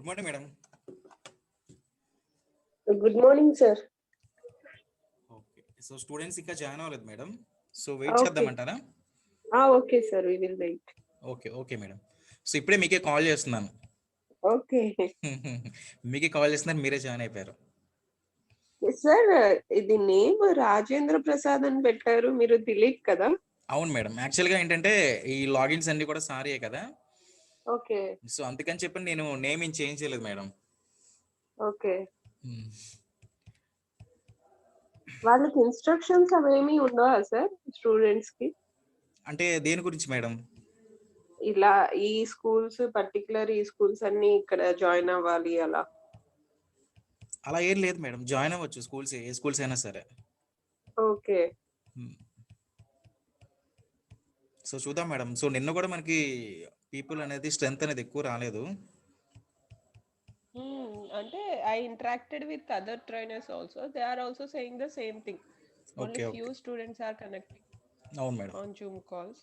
Good morning madam. Good morning sir. Okay, so students ఇంకా join అవ్వలేదు మేడం, so wait చేద్దామంటారా? Okay sir, we will wait. Okay okay madam, so ఇప్పుడే మీకే call చేస్తున్నాను. Okay మీకే కాల్ చేస్తున్నారు, మీరే జాయిన్ అయిపోయారు. సార్, ఇది నేమ్ రాజేంద్ర ప్రసాద్ అని పెట్టారు, మీరు దిలీప్ కదా? అవును మేడం, యాక్చువల్గా ఏంటంటే ఈ లాగిన్స్ అన్ని కూడా సారీయే కదా, ఓకే సో అందుకని చెప్పి నేను నేమ్ ఏం చేంజ్ చేయలేదు మేడం. ఓకే. వాళ్ళకి ఇన్స్ట్రక్షన్స్ అవేమీ ఉండవా సార్ స్టూడెంట్స్ కి? అంటే దేని గురించి మేడం? ఇలా ఈ స్కూల్స్ పర్టికులర్ ఈ స్కూల్స్ అన్ని ఇక్కడ జాయిన్ అవ్వాలి అలా? అలా ఏం లేదు మేడం, జాయిన్ అవ్వచ్చు స్కూల్స్, ఏ స్కూల్స్ అయినా సరే. ఓకే. సో చూద్దాం మేడం, సో నిన్న కూడా మనకి పీపుల్ అనేది స్ట్రెంత్ అనేది ఎక్కువ రాలేదు. అంటే I interacted with other trainers also. They are also saying the same thing. Only Okay, few okay. students are connecting అవును madam. on Zoom calls.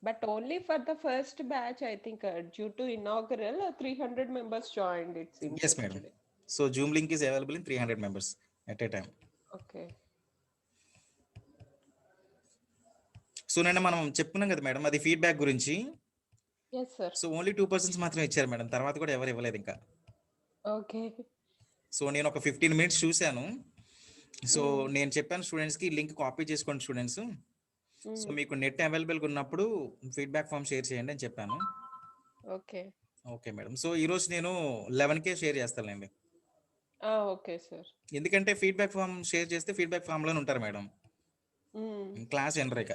But only for the first batch, I think, due to inaugural, 300 members joined, it seems, Yes madam, yesterday. so Zoom link is available in 300 members at a time. Okay. So నిన్న మనం చెప్పుకున్నాం కదా madam, అది feedback గురించి. Yes sir. So only 2% మాత్రమే ఇచ్చారు madam, తర్వాత కూడా ఎవరు ఇవ్వలేదు ఇంకా. Okay. సో నేను ఒక 15 మినిట్స్ చూశాను. సో నేను చెప్పాను స్టూడెంట్స్కి, లింక్ కాపీ చేసుకోండి స్టూడెంట్స్, సో మీకు నెట్ అవైలబుల్గా ఉన్నప్పుడు ఫీడ్బ్యాక్ ఫామ్ షేర్ చేయండి అని చెప్పాను. ఓకే ఓకే మేడం, సో ఈరోజు నేను 11కే షేర్ చేస్తానండి. Okay sir. ఎందుకంటే ఫీడ్బ్యాక్ ఫామ్ షేర్ చేస్తే ఫీడ్బ్యాక్ ఫామ్లోనే ఉంటారు మేడం, క్లాస్ ఎండరిక.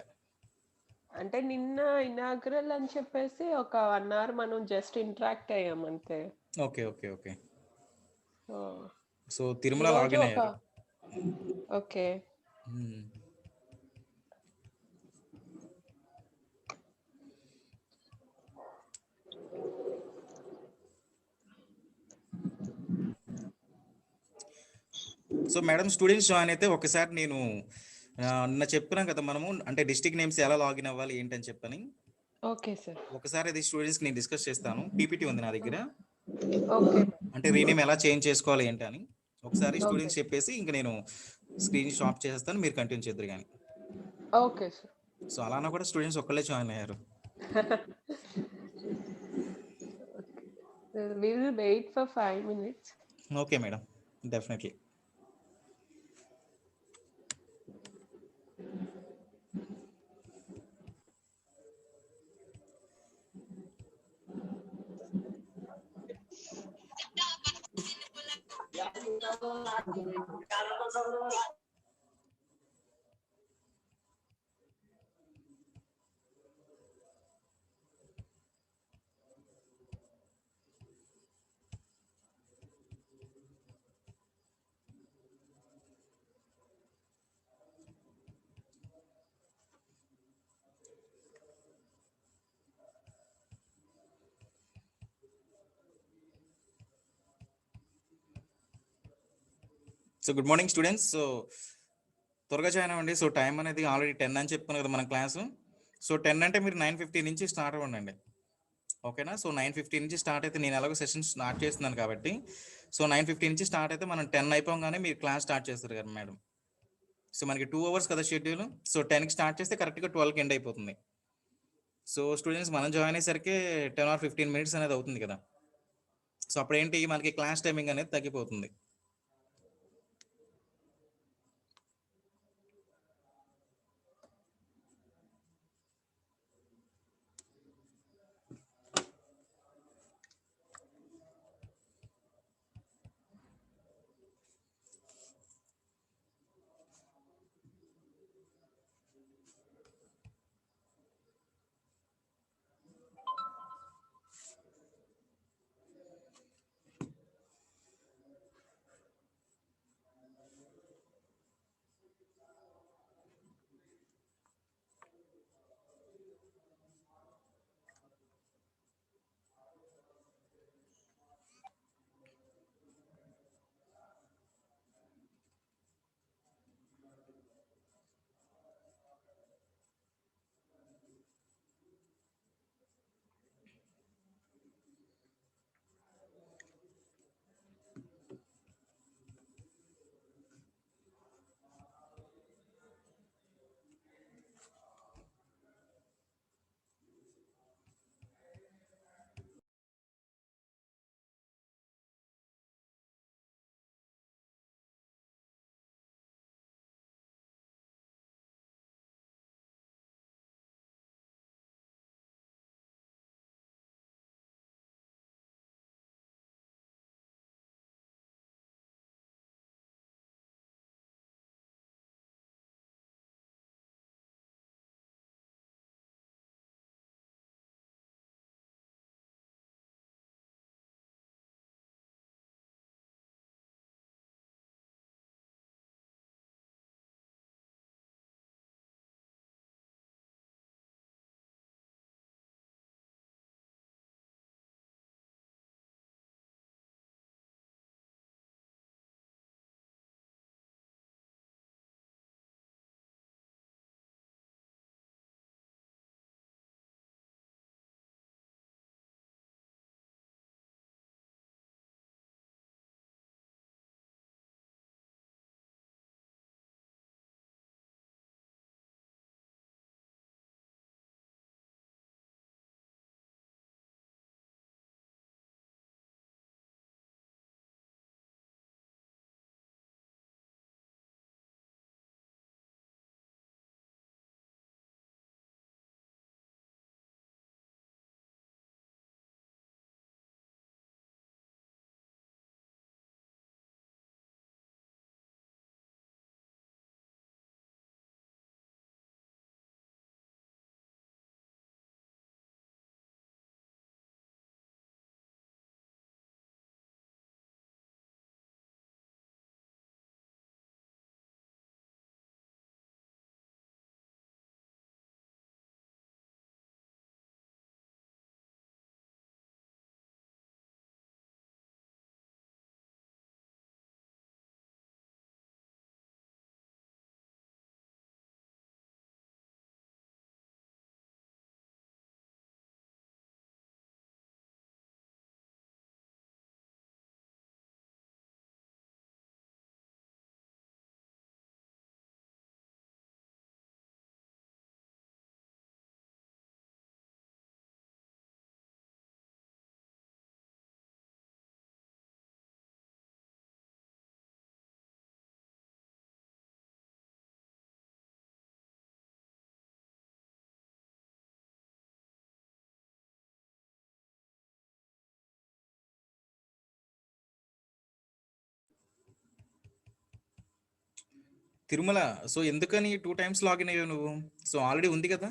అంటే నిన్న ఇనాగ్రల్ అని చెప్పేసి ఒక 1 hour మనం జస్ట్ ఇంటరాక్ట్ అయ్యాం అంతే. Okay okay okay. So so Tirumala login అయ్యారు. Okay. So madam, students join అయితే ఒకసారి నేను నిన్న చెప్పినాం కదా మనము, అంటే డిస్ట్రిక్ట్ నేమ్స్ ఎలా లాగిన్ అవ్వాలి ఏంటని చెప్పని. Okay sir. ఒకసారి అది స్టూడెంట్స్కి నేను డిస్కస్ చేస్తాను, పీపీటీ ఉంది నా దగ్గర. ఓకే. అంటే రీనేమ్ ఎలా చేంజ్ చేసుకోవాలి ఏంటి అని ఒకసారి స్టూడెంట్స్ చెప్పేసి ఇంకా నేను స్క్రీన్ స్టాప్ చేసేస్తాను, మీరు కంటిన్యూ చేద్దరు కానీ. Okay sir. సో అలానా కూడా స్టూడెంట్స్ ఒక్కళ్ళే జాయిన్ అయ్యారు. We will wait for 5 minutes. Okay madam, definitely. So good morning students, so త్వరగా జాయిన్ అవ్వండి. సో టైం అనేది ఆల్రెడీ 10 అని చెప్పుకున్నాం కదా మన క్లాసు. సో 10 అంటే మీరు 9:50 నుంచి స్టార్ట్ అవ్వండి, ఓకేనా? సో 9:50 నుంచి స్టార్ట్ అయితే, నేను ఎలాగో సెషన్ స్టార్ట్ చేస్తున్నాను కాబట్టి, సో 9:50 నుంచి స్టార్ట్ అయితే మనం 10 అయిపోగానే మీరు క్లాస్ స్టార్ట్ చేస్తారు కదా మేడం. సో మనకి 2 hours కదా షెడ్యూల్, సో 10కి స్టార్ట్ చేస్తే కరెక్ట్గా 12కి ఎండ్ అయిపోతుంది. సో స్టూడెంట్స్ మనం జాయిన్ అయ్యేసరికి 10 or 15 minutes అనేది అవుతుంది కదా. సో అప్పుడేంటి మనకి క్లాస్ టైమింగ్ అనేది తగ్గిపోతుంది. తిరుమల. సో ఎందుకని 2 టైమ్స్ లాగిన్ అయ్యావు నువ్వు? సో ఆల్రెడీ ఉంది కదా!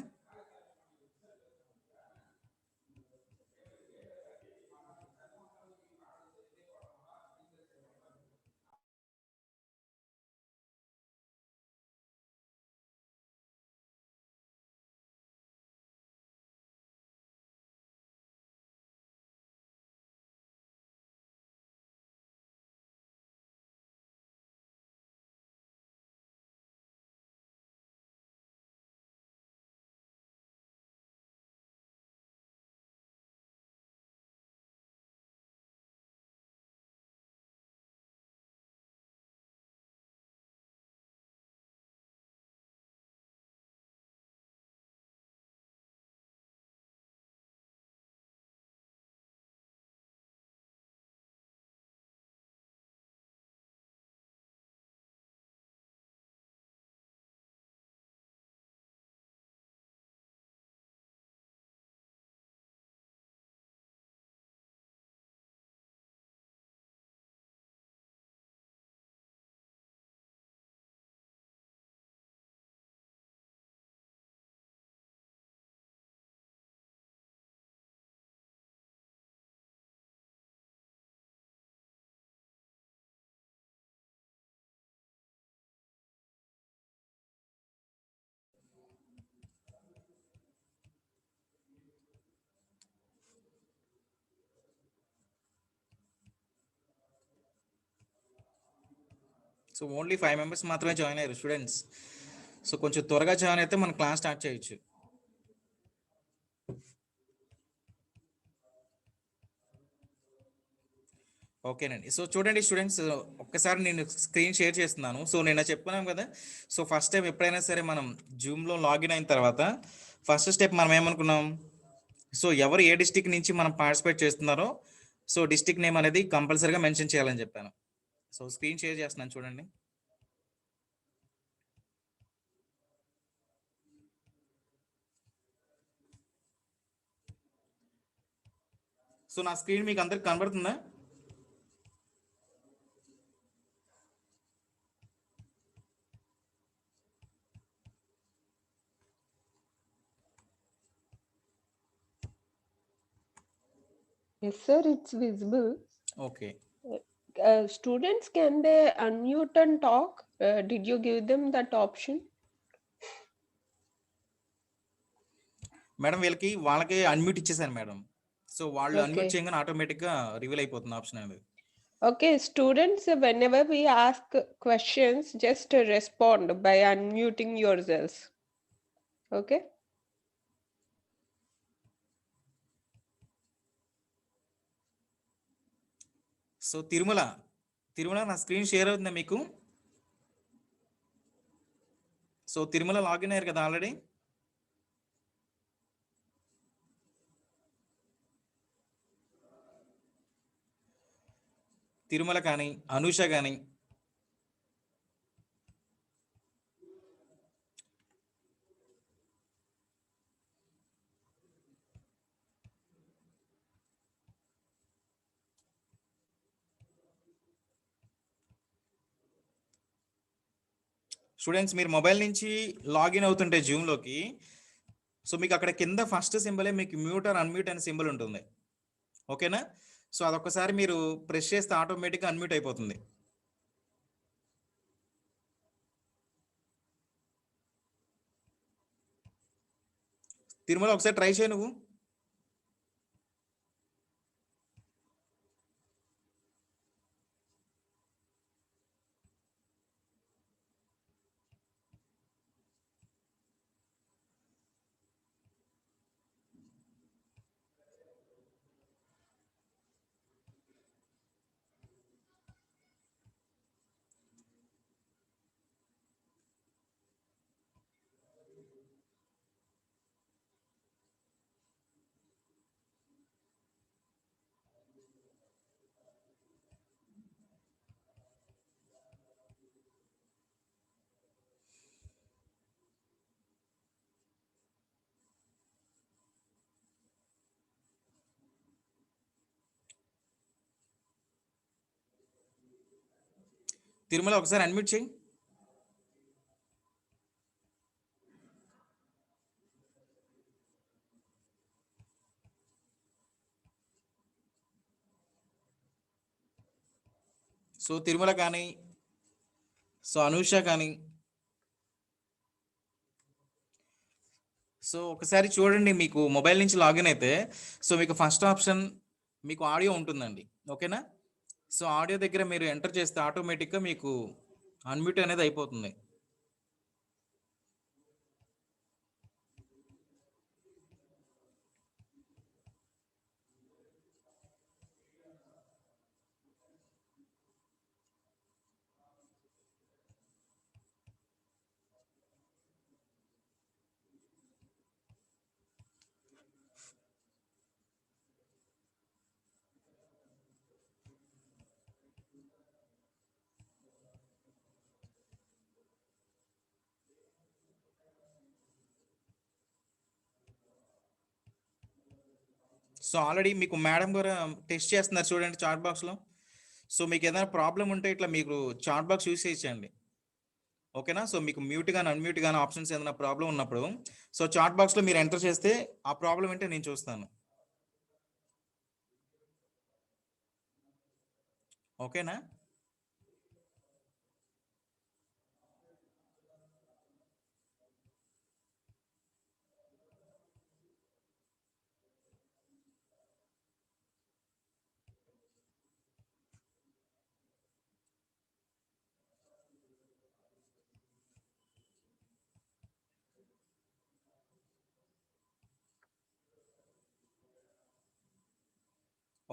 సో ఓన్లీ 5 మెంబర్స్ మాత్రమే జాయిన్ అయ్యారు స్టూడెంట్స్. సో కొంచెం త్వరగా జాయిన్ అయితే మనం క్లాస్ స్టార్ట్ చేయొచ్చు. ఓకేనండి. సో చూడండి స్టూడెంట్స్, ఒక్కసారి నేను స్క్రీన్ షేర్ చేస్తున్నాను. సో నేను చెప్పుకున్నాం కదా, సో ఫస్ట్ టైం ఎప్పుడైనా సరే మనం జూమ్లో లాగిన్ అయిన తర్వాత ఫస్ట్ స్టెప్ మనం ఏమనుకున్నాం, సో ఎవరు ఏ డిస్టిక్ నుంచి మనం పార్టిసిపేట్ చేస్తున్నారో సో డిస్టిక్ నేమ్ అనేది కంపల్సరీగా మెన్షన్ చేయాలని చెప్పాను. సో స్క్రీన్ షేర్ చేస్తున్నాను చూడండి. సో నా స్క్రీన్ మీకు అందరికి కనబడుతుందా? Yes, sir, it's visible. Okay. Students, can they unmute and talk? Did you give them that option? Madam వాళ్ళకి అన్మ్యూట్ ఇచ్చేసాను మేడం. సో వాళ్ళు అన్మ్యూట్ Okay. చేయగానే ఆటోమేటిక్గా రివీల్ అయిపోతుంది ఆప్షన్ అనేది. Okay, students, whenever we ask questions, just respond by unmuting yourselves. Okay? So Tirumala నా screen share అవుతుందా మీకు? సో తిరుమల లాగిన్ అయ్యారు కదా ఆల్రెడీ. తిరుమల కానీ అనూష కానీ స్టూడెంట్స్, మీరు మొబైల్ నుంచి లాగిన్ అవుతుంటే జూమ్లోకి, సో మీకు అక్కడ కింద ఫస్ట్ సింబలే మీకు మ్యూట్ ఆర్ అన్మ్యూట్ అనే సింబల్ ఉంటుంది. ఓకేనా? సో అదొకసారి మీరు ప్రెస్ చేస్తే ఆటోమేటిక్గా అన్మ్యూట్ అయిపోతుంది. తిరుమల ఒకసారి ట్రై చేయి నువ్వు. తిరుమల ఒకసారి అన్మ్యూట్ చేయి. సో తిరుమల కానీ, సో అనూష కానీ, సో ఒకసారి చూడండి, మీకు మొబైల్ నుంచి లాగిన్ అయితే సో మీకు ఫస్ట్ ఆప్షన్ మీకు ఆడియో ఉంటుందండి. ఓకేనా? సో ఆడియో దగ్గర మీరు ఎంటర్ చేస్తే ఆటోమేటిక్గా మీకు అన్మ్యూట్ అనేది అయిపోతుంది. సో ఆల్రెడీ మీకు మేడం గారు టెస్ట్ చేస్తున్నారు చూడండి చాట్ బాక్స్లో. సో మీకు ఏదైనా ప్రాబ్లం ఉంటే ఇట్లా మీకు చాట్ బాక్స్ యూస్ చేయించండి. ఓకేనా? సో మీకు మ్యూట్ కానీ అన్మ్యూట్ కానీ ఆప్షన్స్ ఏదైనా ప్రాబ్లం ఉన్నప్పుడు సో చాట్ బాక్స్లో మీరు ఎంటర్ చేస్తే ఆ ప్రాబ్లం ఏంటో నేను చూస్తాను. ఓకేనా?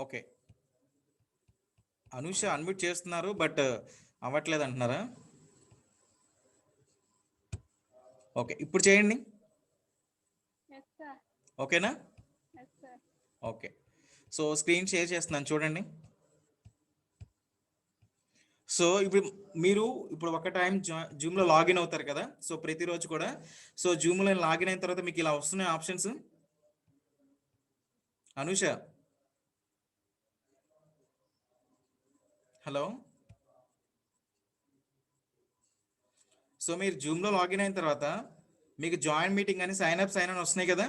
ఓకే, అనూష అన్మ్యూట్ చేస్తున్నారు బట్ అవ్వట్లేదు అంటున్నారా? ఓకే, ఇప్పుడు చేయండి. Yes, sir. ఓకేనా? Yes, sir. Okay, so screen share చేస్తున్నాను చూడండి. సో ఇప్పుడు మీరు ఒక టైం జూమ్లో లాగిన్ అవుతారు కదా, సో ప్రతిరోజు కూడా. సో జూమ్లో లాగిన్ అయిన తర్వాత మీకు ఇలా వస్తున్నాయి ఆప్షన్స్. అనూష, హలో. సో మీరు జూమ్లో లాగిన్ అయిన తర్వాత మీకు జాయిన్ మీటింగ్ అని సైన్ అప్ సైన్ అని వస్తున్నాయి కదా.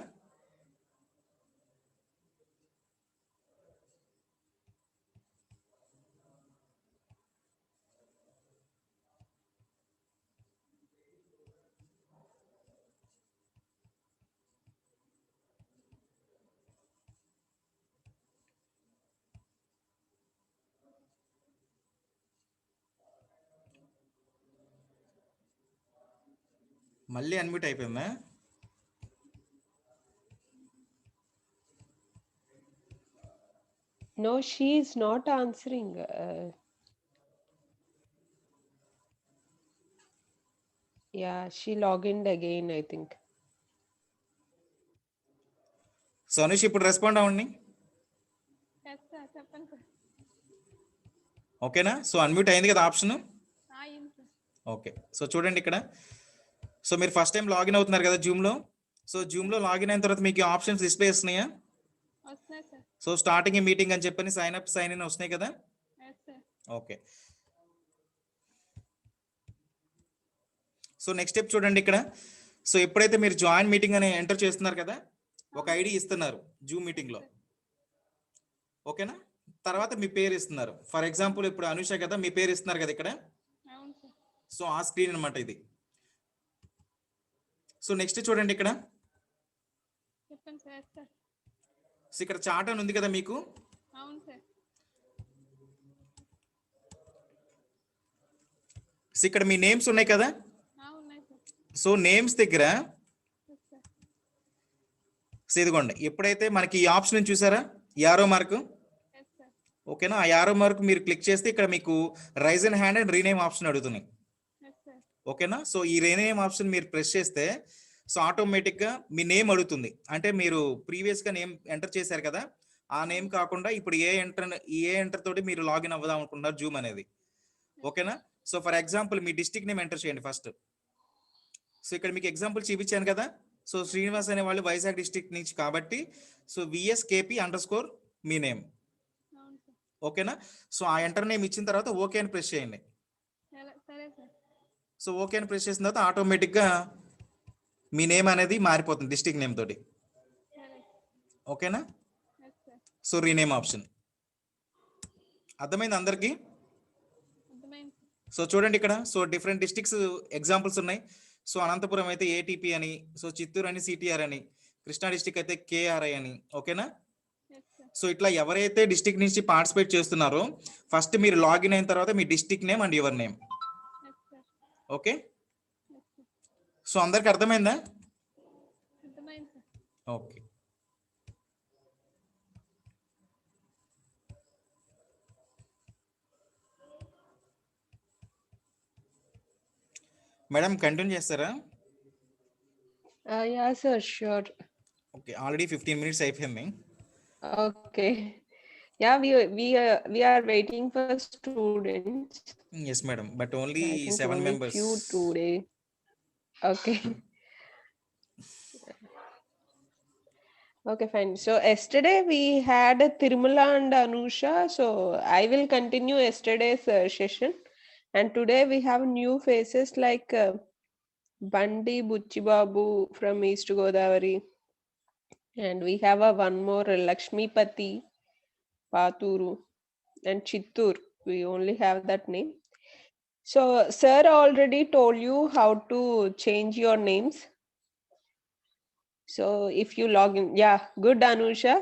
మళ్ళీ అన్మ్యూట్ అయిపోయిందా? No, she is not answering. Yeah, she logged in again, I think. So Anush ఇప్పుడు రెస్పాండ్ అవ్వండి. Yes, sir. చెప్పండి సార్. ఓకేనా? సో అన్మ్యూట్ అయింది కదా ఆప్షన్. అయింది సార్. ఓకే, సో చూడండి ఇక్కడ. సో మీరు ఫస్ట్ టైం లాగిన్ అవుతున్నారు కదా జూమ్లో. సో జూమ్లో లాగిన్ అయిన తర్వాత మీకు ఆప్షన్స్ డిస్ప్లే వస్తున్నాయా? వస్తున్నాయి సార్. సో స్టార్టింగ్ మీటింగ్ అని చెప్పని సైన్ అప్ సైన్ ఇన్ వస్తున్నాయి కదా. Yes sir. Okay, so next step చూడండి ఇక్కడ. సో ఎప్పుడైతే మీరు జాయిన్ మీటింగ్ అని ఎంటర్ చేస్తున్నారు కదా, ఒక ఐడి ఇస్తున్నారు జూమ్ మీటింగ్లో. ఓకేనా? తర్వాత మీ పేరు ఇస్తున్నారు. ఫర్ ఎగ్జాంపుల్ ఇప్పుడు అనూష కదా, మీ పేరు ఇస్తున్నారు కదా ఇక్కడ. అవును సార్. సో ఆ స్క్రీన్ అనమాట ఇది. సో నెక్స్ట్ చూడండి ఇక్కడ. చెప్పండి సార్. Yes sir. సో ఇక్కడ చాట్ అని ఉంది కదా మీకు. అవును సార్. సో ఇక్కడ మీ నేమ్స్ ఉన్నాయి కదా. ఉన్నాయి సార్. సో నేమ్స్ దగ్గర ఎస్ సార్. సో ఇదిగోండి, ఎప్పుడైతే మనకి ఈ ఆప్షన్ చూసారా యారో మార్క్. Yes sir. ఓకేనా? ఆ యారో మార్క్ మీరు క్లిక్ చేస్తే ఇక్కడ మీకు raise and hand and rename option అడుగుతున్నాయి. Yes sir. ఓకేనా? సో ఈ రీనేమ్ ఆప్షన్ మీరు ప్రెస్ చేస్తే సో ఆటోమేటిక్గా మీ నేమ్ అడుగుతుంది. అంటే మీరు ప్రీవియస్గా నేమ్ ఎంటర్ చేశారు కదా, ఆ నేమ్ కాకుండా ఇప్పుడు ఏ ఎంటర్ తోటి మీరు లాగిన్ అవ్వదాం అనుకుంటున్నారు జూమ్ అనేది. ఓకేనా? So for example me district name enter చేయండి ఫస్ట్. సో ఇక్కడ మీకు ఎగ్జాంపుల్ చూపించాను కదా. సో శ్రీనివాస్ అనే వాళ్ళు వైజాగ్ డిస్ట్రిక్ట్ నుంచి కాబట్టి సో VSKP_ మీ నేమ్. అవును సార్. ఓకేనా? సో ఆ ఎంటర్ నేమ్ ఇచ్చిన తర్వాత ఓకే అని ప్రెస్ చేయండి. సరే సార్. సో ఓకే అని ప్రెస్ చేసిన తర్వాత ఆటోమేటిక్గా మీ నేమ్ అనేది మారిపోతుంది డిస్ట్రిక్ట్ నేమ్ తోటి. సరే. ఓకేనా? Yes sir. So rename option అర్థమైంది అందరికీ? సో చూడండి ఇక్కడ, సో డిఫరెంట్ డిస్ట్రిక్ట్స్ ఎగ్జాంపుల్స్ ఉన్నాయి. సో అనంతపురం అయితే ఏటీపీ అని, సో చిత్తూరు అని సిటిఆర్ అని, కృష్ణా డిస్ట్రిక్ట్ అయితే కేఆర్ఐ అని. ఓకేనా? Yes sir. సో ఇట్లా ఎవరైతే డిస్ట్రిక్ట్ నుంచి పార్టిసిపేట్ చేస్తున్నారో ఫస్ట్ మీరు లాగిన్ అయిన తర్వాత మీ district name and your name. Yes sir. Okay, yes sir. So అందరికి అర్థమైందా? అర్థమైంది సార్. ఓకే. మేడం కంటిన్యూ చేస్తారా? Yeah, sir, sure. Okay, already 15 minutes అయిపోయింది. Okay. Yeah, we are waiting for students. Yes madam, but only I think 7 only members. few today. Okay. Okay, fine. So yesterday we had Tirumala and Anusha. So I will continue yesterday's session. And today we have new faces like Bandi Buchibabu from East Godavari. And we have one more Lakshmi Pati Paturu and Chittur. We only have that name. So sir already told you how to change your names. So if you log in, yeah, good Anusha,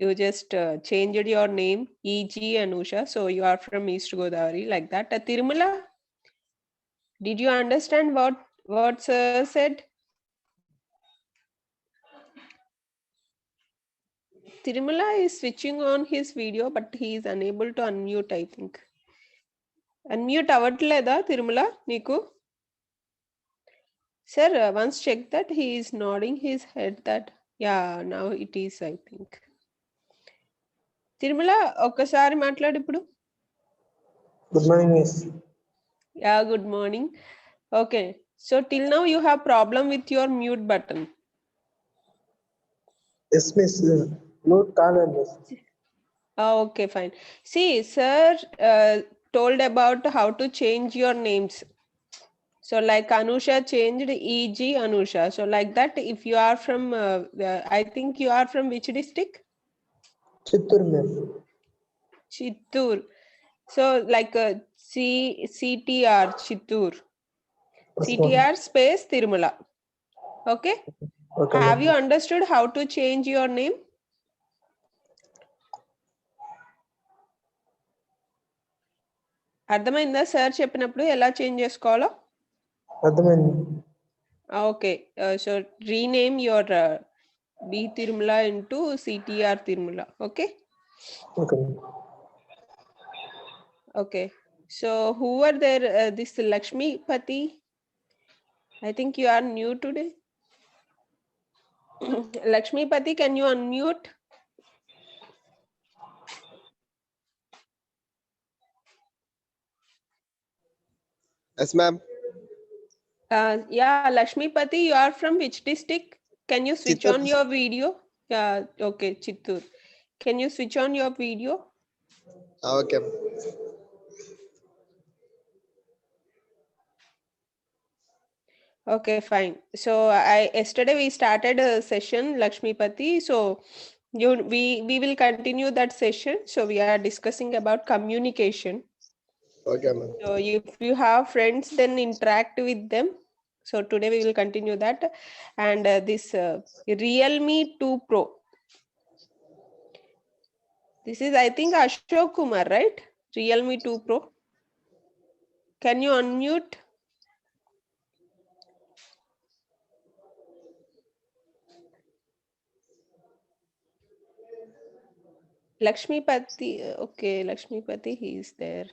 you just changed your name, EG Anusha. So you are from East Godavari, like that. Tirumala, did you understand what sir said? Tirumala is switching on his video, but he is unable to unmute, I think. Unmute avatleda Tirumala Niku? Sir, once check that. He is nodding his head that, yeah, now it is, I think. Tirumala, ఒక్కసారి మాట్లాడు ఇప్పుడు. Good morning, miss. Yeah, good morning. Okay, so till now you have problem with your mute button. Yes, miss. Note call, miss. Okay, fine. See, sir told about how to change your names. So like Anusha changed EG Anusha. So like that, if you are from, I think you are from which district? Chittur, miss. Chittur. So like CTR Chittur. Yes, ma'am. CTR space Tirumala. Okay. Okay, Have ma'am. you understood how to change your name? అర్థమైందా sir చెప్పినప్పుడు ఎలా change చేసుకోవాలో? అర్థమైంది. Okay, so rename your B Tirumala into CTR Tirumala. Okay. Okay. Okay. So who are there? This Lakshmi Pati. I think you are new today. Lakshmi Pati, can you unmute? Yes, ma'am. Yeah, Lakshmi Pati, you are from which district? Can you switch Chittoor on your video? Yeah, okay, Chittur. Can you switch on your video? Okay. Okay, fine. So yesterday we started a session, Lakshmi Pati. So we will continue that session. So we are discussing about communication. Okay, ma'am. So if you have friends, then interact with them. So today we will continue that. And this Realme 2 Pro. This is, I think, Ashok Kumar, right? Realme 2 Pro. Can you unmute? Lakshmi Pati. Okay, Lakshmi Pati, he is there.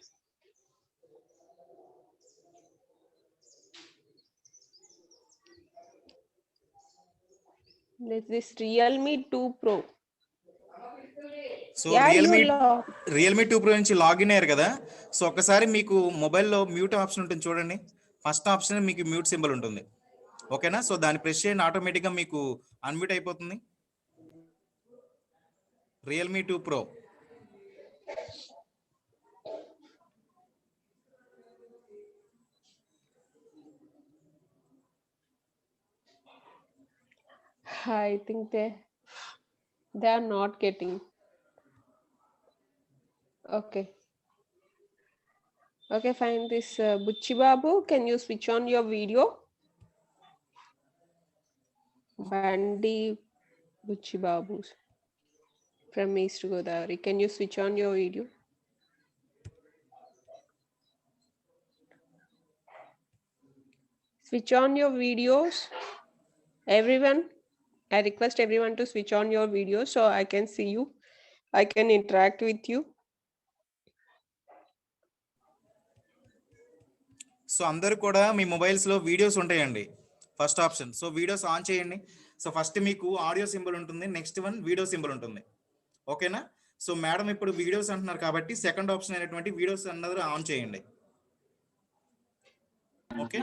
This Realme 2 Pro. So Yeah, Realme you log. Realme 2 Pro నుంచి login అయ్యారు కదా. So ఒకసారి మీకు మొబైల్లో mute option ఉంటుంది చూడండి. First option మీకు mute symbol ఉంటుంది. ఓకేనా? సో దాన్ని ప్రెస్ చేయండి, ఆటోమేటిక్గా మీకు అన్మ్యూట్ అయిపోతుంది. Realme 2 Pro. I think they are not getting. Okay. Okay, fine. This Buchi Babu, can you switch on your video? Bandi Buchi Babu from East Godavari. Can you switch on your video? Switch on your videos. Everyone, I request everyone to switch on your video so I can see you. I can interact with you. So అందరూ కూడా మీ మొబైల్స్లో videos ఉంటాయండి. First option, so videos on చేయండి. So first మీకు audio symbol ఉంటుంది, next one video symbol ఉంటుంది. ఓకేనా? So madam ఇప్పుడు videos అంటున్నారు కాబట్టి సెకండ్ ఆప్షన్ అయినటువంటి వీడియోస్ అన్నది ఆన్ చేయండి. Okay,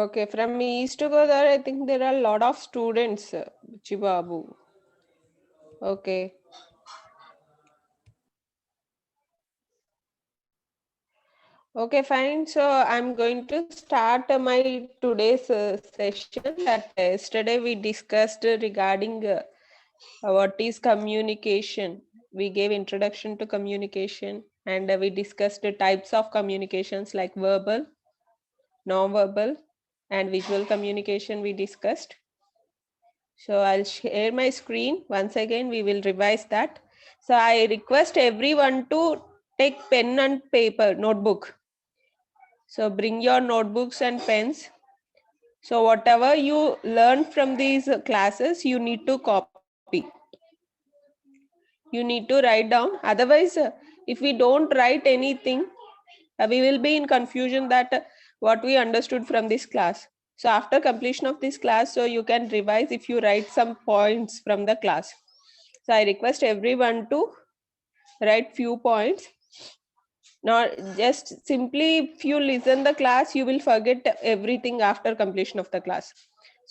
Okay, from East Godavari, I think there are a lot of students, Buchi Babu. Okay. Okay, fine. So I'm going to start my today's session. That yesterday we discussed regarding what is communication. We gave introduction to communication, and we discussed the types of communications like verbal, non-verbal, and visual communication we discussed. So I'll share my screen. Once again, we will revise that. So I request everyone to take pen and paper, notebook. So bring your notebooks and pens. So whatever you learn from these classes, you need to copy. You need to write down. Otherwise, if we don't write anything, we will be in confusion that what we understood from this class. So after completion of this class, so you can revise if you write some points from the class. So I request everyone to write few points. Now, just simply if you listen the class, you will forget everything after completion of the class.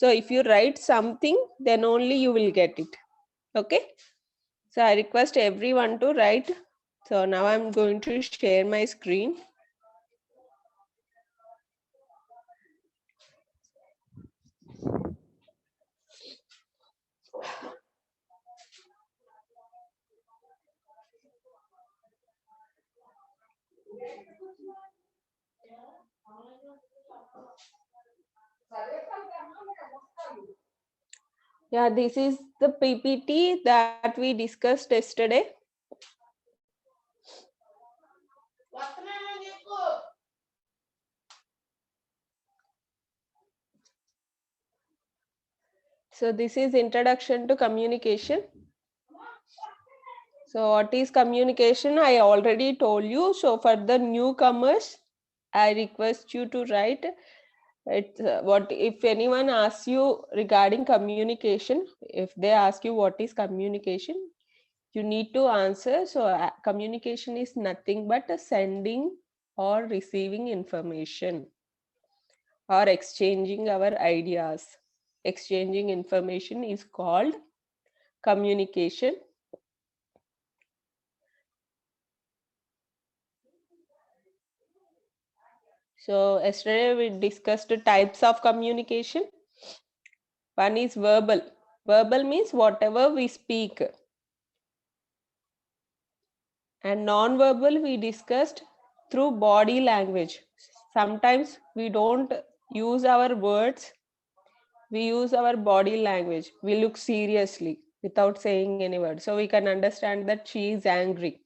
So if you write something, then only you will get it. Okay. So I request everyone to write. So now I'm going to share my screen. Yeah, this is the PPT that we discussed yesterday. So this is introduction to communication. So what is communication? I already told you. So for the newcomers, I request you to write it. What if anyone asks you regarding communication? If they ask you what is communication, you need to answer. So communication is nothing but a sending or receiving information or exchanging our ideas. Exchanging information is called communication. So yesterday we discussed the types of communication. One is verbal. Verbal means whatever we speak. And non-verbal we discussed through body language. Sometimes we don't use our words. We use our body language. We look seriously without saying any word. So we can understand that she is angry.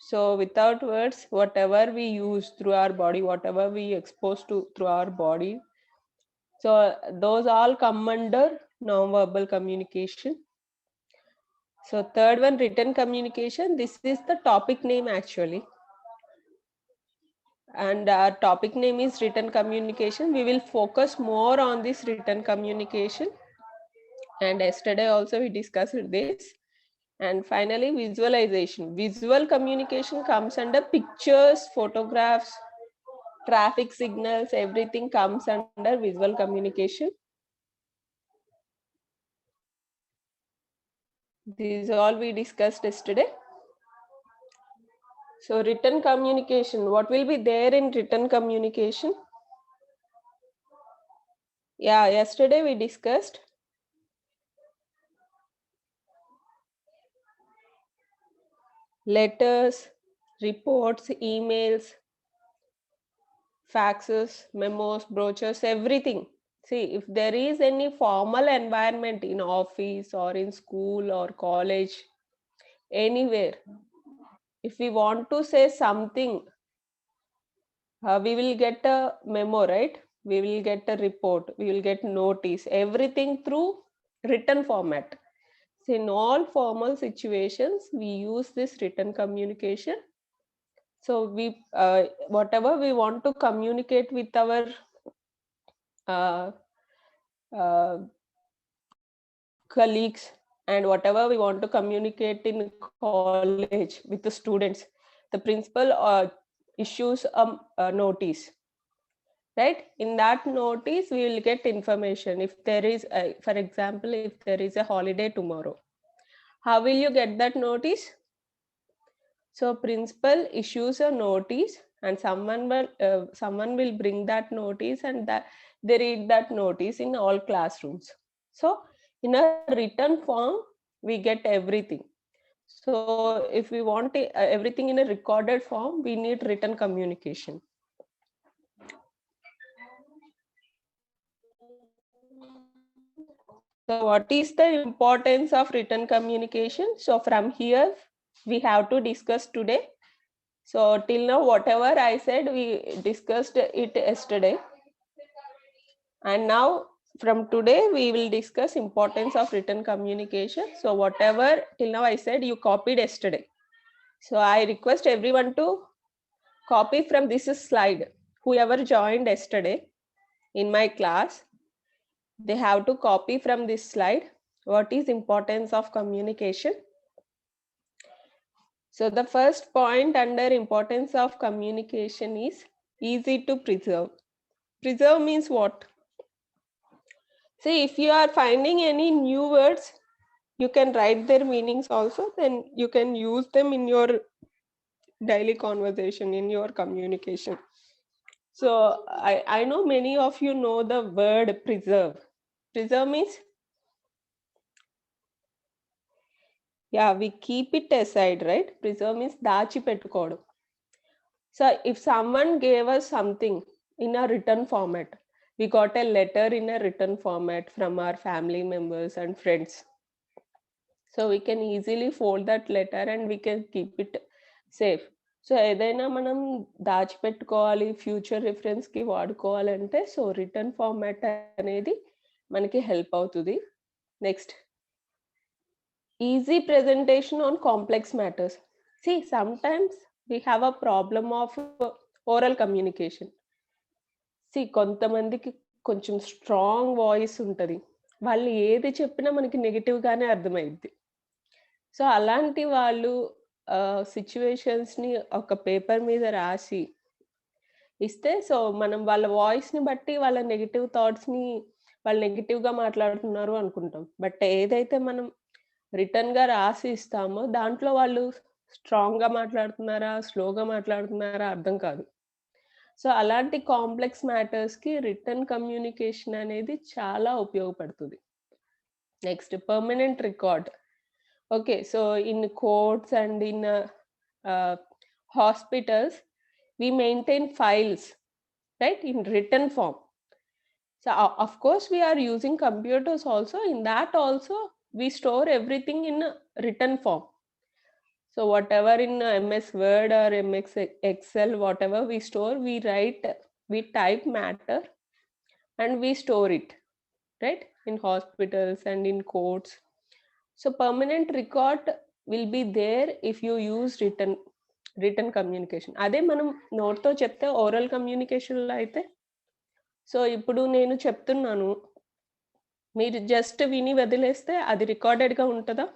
So without words, whatever we use through our body, whatever we expose to through our body, so those all come under non-verbal communication. So third one, written communication. This is the topic name actually. And our topic name is written communication. We will focus more on this written communication. And yesterday also we discussed this. And finally, visualization. Visual communication comes under pictures, photographs, traffic signals, everything comes under visual communication. These all we discussed yesterday. So written communication, what will be there in written communication? Yeah, yesterday we discussed letters, reports, emails, faxes, memos, brochures, everything. See, if there is any formal environment in office or in school or college, anywhere, if we want to say something, we will get a memo, right? We will get a report, we will get notice, everything through written format. So in all formal situations, we use this written communication. So we, whatever we want to communicate with our colleagues, and whatever we want to communicate in college with the students, the principal issues a notice, right? In that notice, we will get information. If there is, for example, if there is a holiday tomorrow, how will you get that notice? So principal issues a notice, and someone will bring that notice, and that they read that notice in all classrooms. So in a written form, we get everything. So if we want everything in a recorded form, we need written communication. So what is the importance of written communication? So from here, we have to discuss today. So till now, whatever I said, we discussed it yesterday. And now from today, we will discuss importance of written communication. So whatever till now I said, you copied yesterday. So I request everyone to copy from this slide. Whoever joined yesterday in my class, they have to copy from this slide. What is importance of communication? So the first point under importance of communication is easy to preserve. Preserve means what? See, if you are finding any new words, you can write their meanings also, then you can use them in your daily conversation, in your communication. So I know many of you know the word preserve. Preserve means, yeah, we keep it aside, right? Preserve means dachi pettukodu. So if someone gave us something in a written format, we got a letter in a written format from our family members and friends. So we can easily fold that letter and we can keep it safe. So ఏదైనా మనం దాచిపెట్టుకోవాలి, future రిఫరెన్స్కి వాడుకోవాలంటే so written format అనేది మనకి help అవుతుంది. Next, easy presentation on complex matters. See sometimes we have a problem of oral communication. See కొంతమందికి కొంచెం స్ట్రాంగ్ వాయిస్ ఉంటుంది, వాళ్ళు ఏది చెప్పినా మనకి నెగిటివ్గానే అర్థమైద్ది. సో అలాంటి వాళ్ళు సిచ్యువేషన్స్ని ఒక పేపర్ మీద రాసి ఇస్తే, సో మనం వాళ్ళ వాయిస్ని బట్టి వాళ్ళ నెగిటివ్ థాట్స్ని వాళ్ళు నెగిటివ్గా మాట్లాడుతున్నారు అనుకుంటాం. బట్ ఏదైతే మనం రిటర్న్గా రాసి ఇస్తామో దాంట్లో వాళ్ళు స్ట్రాంగ్గా మాట్లాడుతున్నారా, స్లోగా మాట్లాడుతున్నారా అర్థం కాదు. సో అలాంటి కాంప్లెక్స్ మ్యాటర్స్కి రిటర్న్ కమ్యూనికేషన్ అనేది చాలా ఉపయోగపడుతుంది. Next, permanent record. Okay, so in courts and in hospitals, we maintain files, right, in written form. So of course, we are using computers also. In that also, we store everything in written form. So whatever in MS Word or MS Excel, whatever we store, we write, we type matter and we store it, right, in hospitals and in courts. So permanent record will be there if you use written communication. అదే మనం నోట్తో చెప్తే oral కమ్యూనికేషన్లో అయితే, so ఇప్పుడు నేను చెప్తున్నాను, మీరు just విని వదిలేస్తే అది రికార్డెడ్గా ఉంటుందా?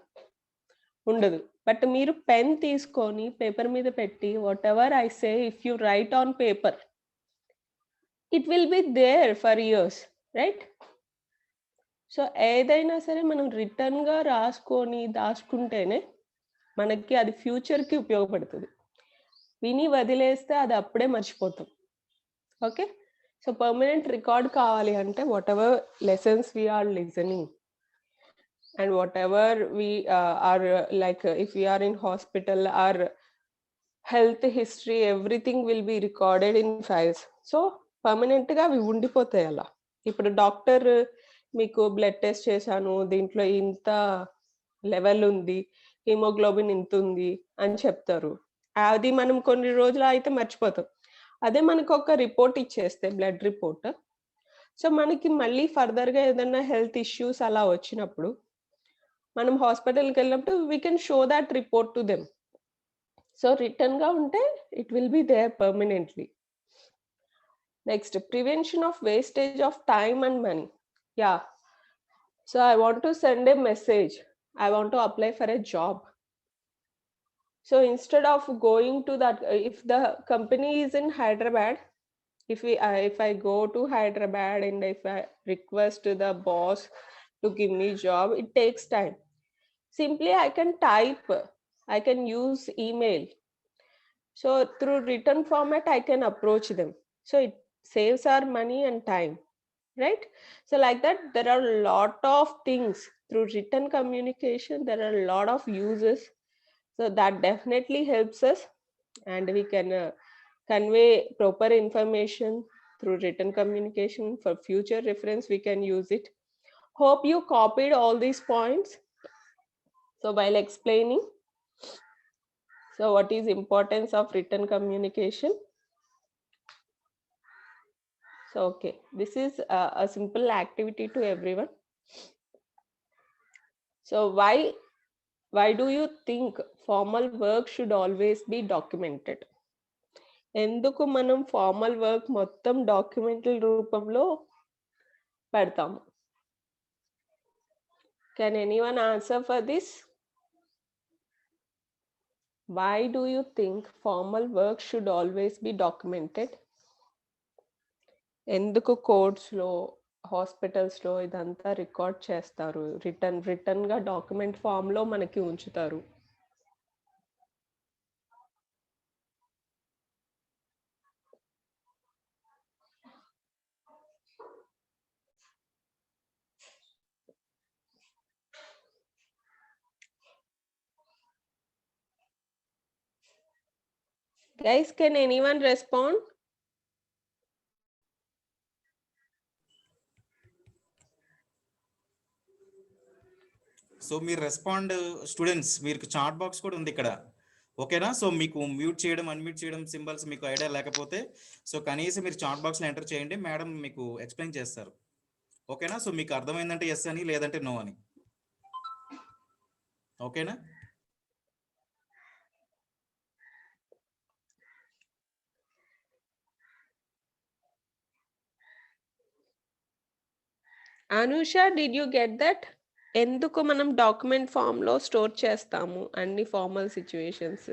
ఉండదు. బట్ మీరు పెన్ తీసుకొని పేపర్ మీద పెట్టి whatever I say, if you write on paper, it will be there for years, right? So ఏదైనా సరే మనం రిటర్న్గా రాసుకొని దాచుకుంటేనే మనకి అది ఫ్యూచర్కి ఉపయోగపడుతుంది. విని వదిలేస్తే అది అప్పుడే మర్చిపోతాం. ఓకే, సో పర్మనెంట్ రికార్డ్ కావాలి అంటే whatever lessons we are listening, and whatever we are if we are in hospital, our health history, everything will be recorded in files. So permanent గా అవి ఉండిపోతాయి అలా. ఇప్పుడు డాక్టర్ మీకు బ్లడ్ టెస్ట్ చేశాను, దీంట్లో ఇంత లెవెల్ ఉంది, హిమోగ్లోబిన్ ఇంత ఉంది అని చెప్తారు. అది మనం కొన్ని రోజులు అయితే మర్చిపోతాం. అదే మనకు ఒక రిపోర్ట్ ఇచ్చేస్తే, బ్లడ్ రిపోర్ట్, సో మనకి మళ్ళీ ఫర్దర్ గా ఏదైనా హెల్త్ ఇష్యూస్ అలా వచ్చినప్పుడు మనం హాస్పిటల్కి వెళ్ళినప్పుడు we can show that report to them. So written గా ఉంటే it will be there permanently. Next, prevention of wastage of time and money. Yeah. So I want to send a message. I want to apply for a job. So instead of going to that, if the company is in Hyderabad, if I go to Hyderabad and if I request the boss to give me job, it takes time. Simply I can type, I can use email. So through written format, I can approach them. So it saves our money and time, right? So like that, there are a lot of things through written communication. There are a lot of uses. So that definitely helps us, and we can convey proper information through written communication. For future reference, we can use it. Hope you copied all these points. So while explaining, so what is importance of written communication? So, okay, this is a simple activity to everyone. So why do you think formal work should always be documented? ఎందుకు మనం formal work మొత్తం documental రూపంలో పెడతాము? Can anyone answer for this? Why do you think formal work should always be documented? ఎందుకు courts లో, hospitals లో ఇదంతా record చేస్తారు, రిటర్న్ గా డాక్యుమెంట్ ఫామ్ లో మనకి ఉంచుతారు? Guys, can anyone respond? So మీరు రెస్పాండ్ స్టూడెంట్స్, మీకు చాట్ బాక్స్ కూడా ఉంది ఇక్కడ, ఓకేనా? సో మీకు మ్యూట్ చేయడం, అన్మ్యూట్ చేయడం సింబల్స్ మీకు ఐడియా లేకపోతే సో కనీసం మీరు చాట్ బాక్స్లో ఎంటర్ చేయండి, మేడం మీకు ఎక్స్ప్లెయిన్ చేస్తారు, ఓకేనా? సో మీకు అర్థమైందంటే ఎస్ అని, లేదంటే నో అని, ఓకేనా? Anusha, did you get that? ఎందుకు మనం డాక్యుమెంట్ ఫామ్ లో స్టోర్ చేస్తాము అన్ని formal situations?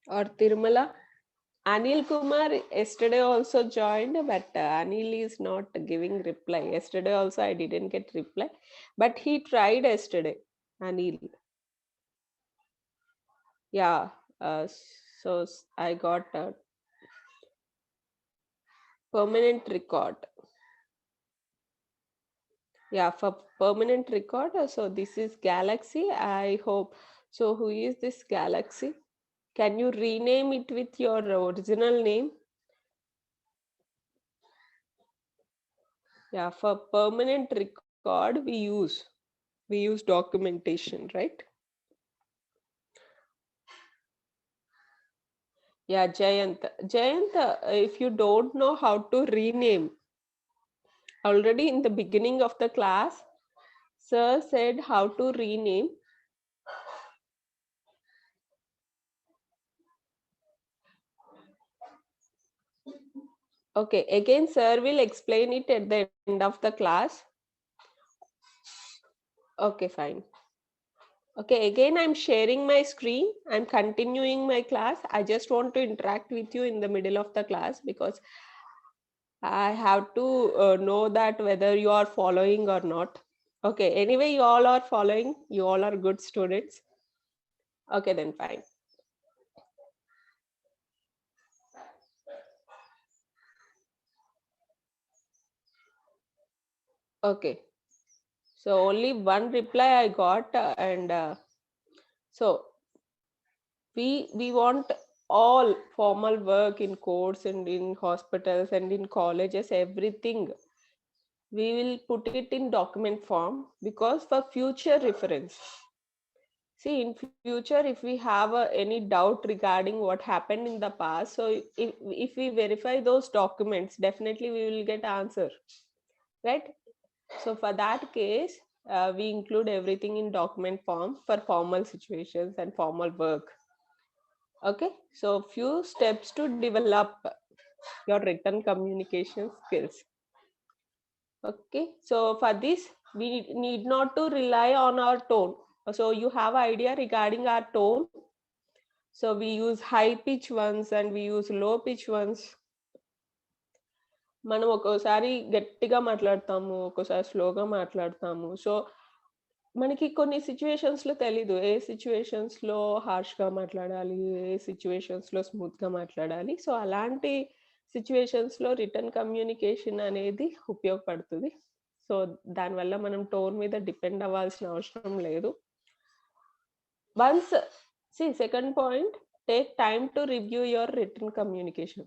Or Tirumala? Anil Kumar yesterday also joined, but Anil is not giving reply. Yesterday also I didn't get reply, but he tried yesterday, Anil. Yeah, so I got a permanent record. Yeah, for permanent record. So this is Galaxy. I hope. So who is this Galaxy? Can you rename it with your original name? Yeah, for permanent record, we use documentation, right? Yeah, Jayant. Jayant, if you don't know how to rename, already in the beginning of the class, sir said how to rename. Okay, again, sir will explain it at the end of the class. Okay, fine. Okay, again, I'm sharing my screen. I'm continuing my class. I just want to interact with you in the middle of the class because I have to know that whether you are following or not. Okay, anyway, you all are following. You all are good students. Okay, then fine. Okay. So only one reply I got, and so we want all formal work in courts and in hospitals and in colleges, everything. We will put it in document form because for future reference. See, in future, if we have any doubt regarding what happened in the past, so if we verify those documents, definitely we will get answer, right? So for that case, we include everything in document form for formal situations and formal work. Okay, so few steps to develop your written communication skills. Okay, so for this, we need not to rely on our tone. So you have idea regarding our tone. So we use high pitch ones and we use low pitch ones. మనం ఒక్కోసారి గట్టిగా మాట్లాడతాము, ఒక్కోసారి స్లోగా మాట్లాడతాము. So మనకి కొన్ని situations లో తెలీదు ఏ సిచ్యువేషన్స్ లో హార్ష్ గా మాట్లాడాలి, ఏ సిచ్యువేషన్స్ లో స్మూత్ గా మాట్లాడాలి. సో అలాంటి సిచ్యువేషన్స్ లో రిటర్న్ కమ్యూనికేషన్ అనేది ఉపయోగపడుతుంది. సో దానివల్ల మనం టోన్ మీద డిపెండ్ అవ్వాల్సిన అవసరం లేదు. Once second point, take time to review your written communication.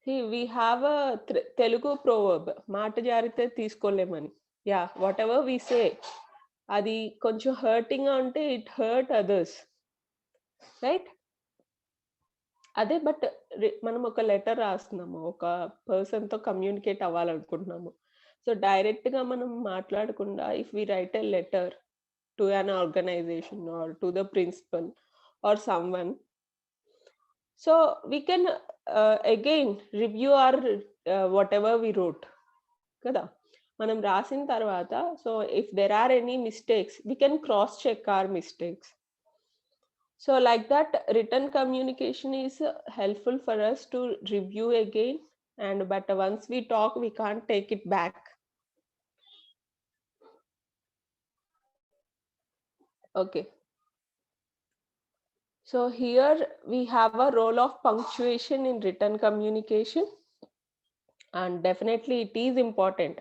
See, we have a Telugu proverb, మాట జారితే తీసుకోలేమని. Yeah, whatever we say, అది కొంచెం హర్టింగ్ గా ఉంటే ఇట్ హర్ట్ అదర్స్, రైట్? అదే బట్ మనం ఒక లెటర్ రాస్తున్నాము, ఒక పర్సన్ తో కమ్యూనికేట్ అవ్వాలనుకుంటున్నాము. సో డైరెక్ట్ గా మనం మాట్లాడకుండా if we write a letter to an organisation or to the principal or someone, so we can again review our whatever we wrote kada manam rasin tarvata. So if there are any mistakes, we can cross check our mistakes. So like that, written communication is helpful for us to review again, and but once we talk, we can't take it back. Okay. So here we have a role of punctuation in written communication, and definitely it is important.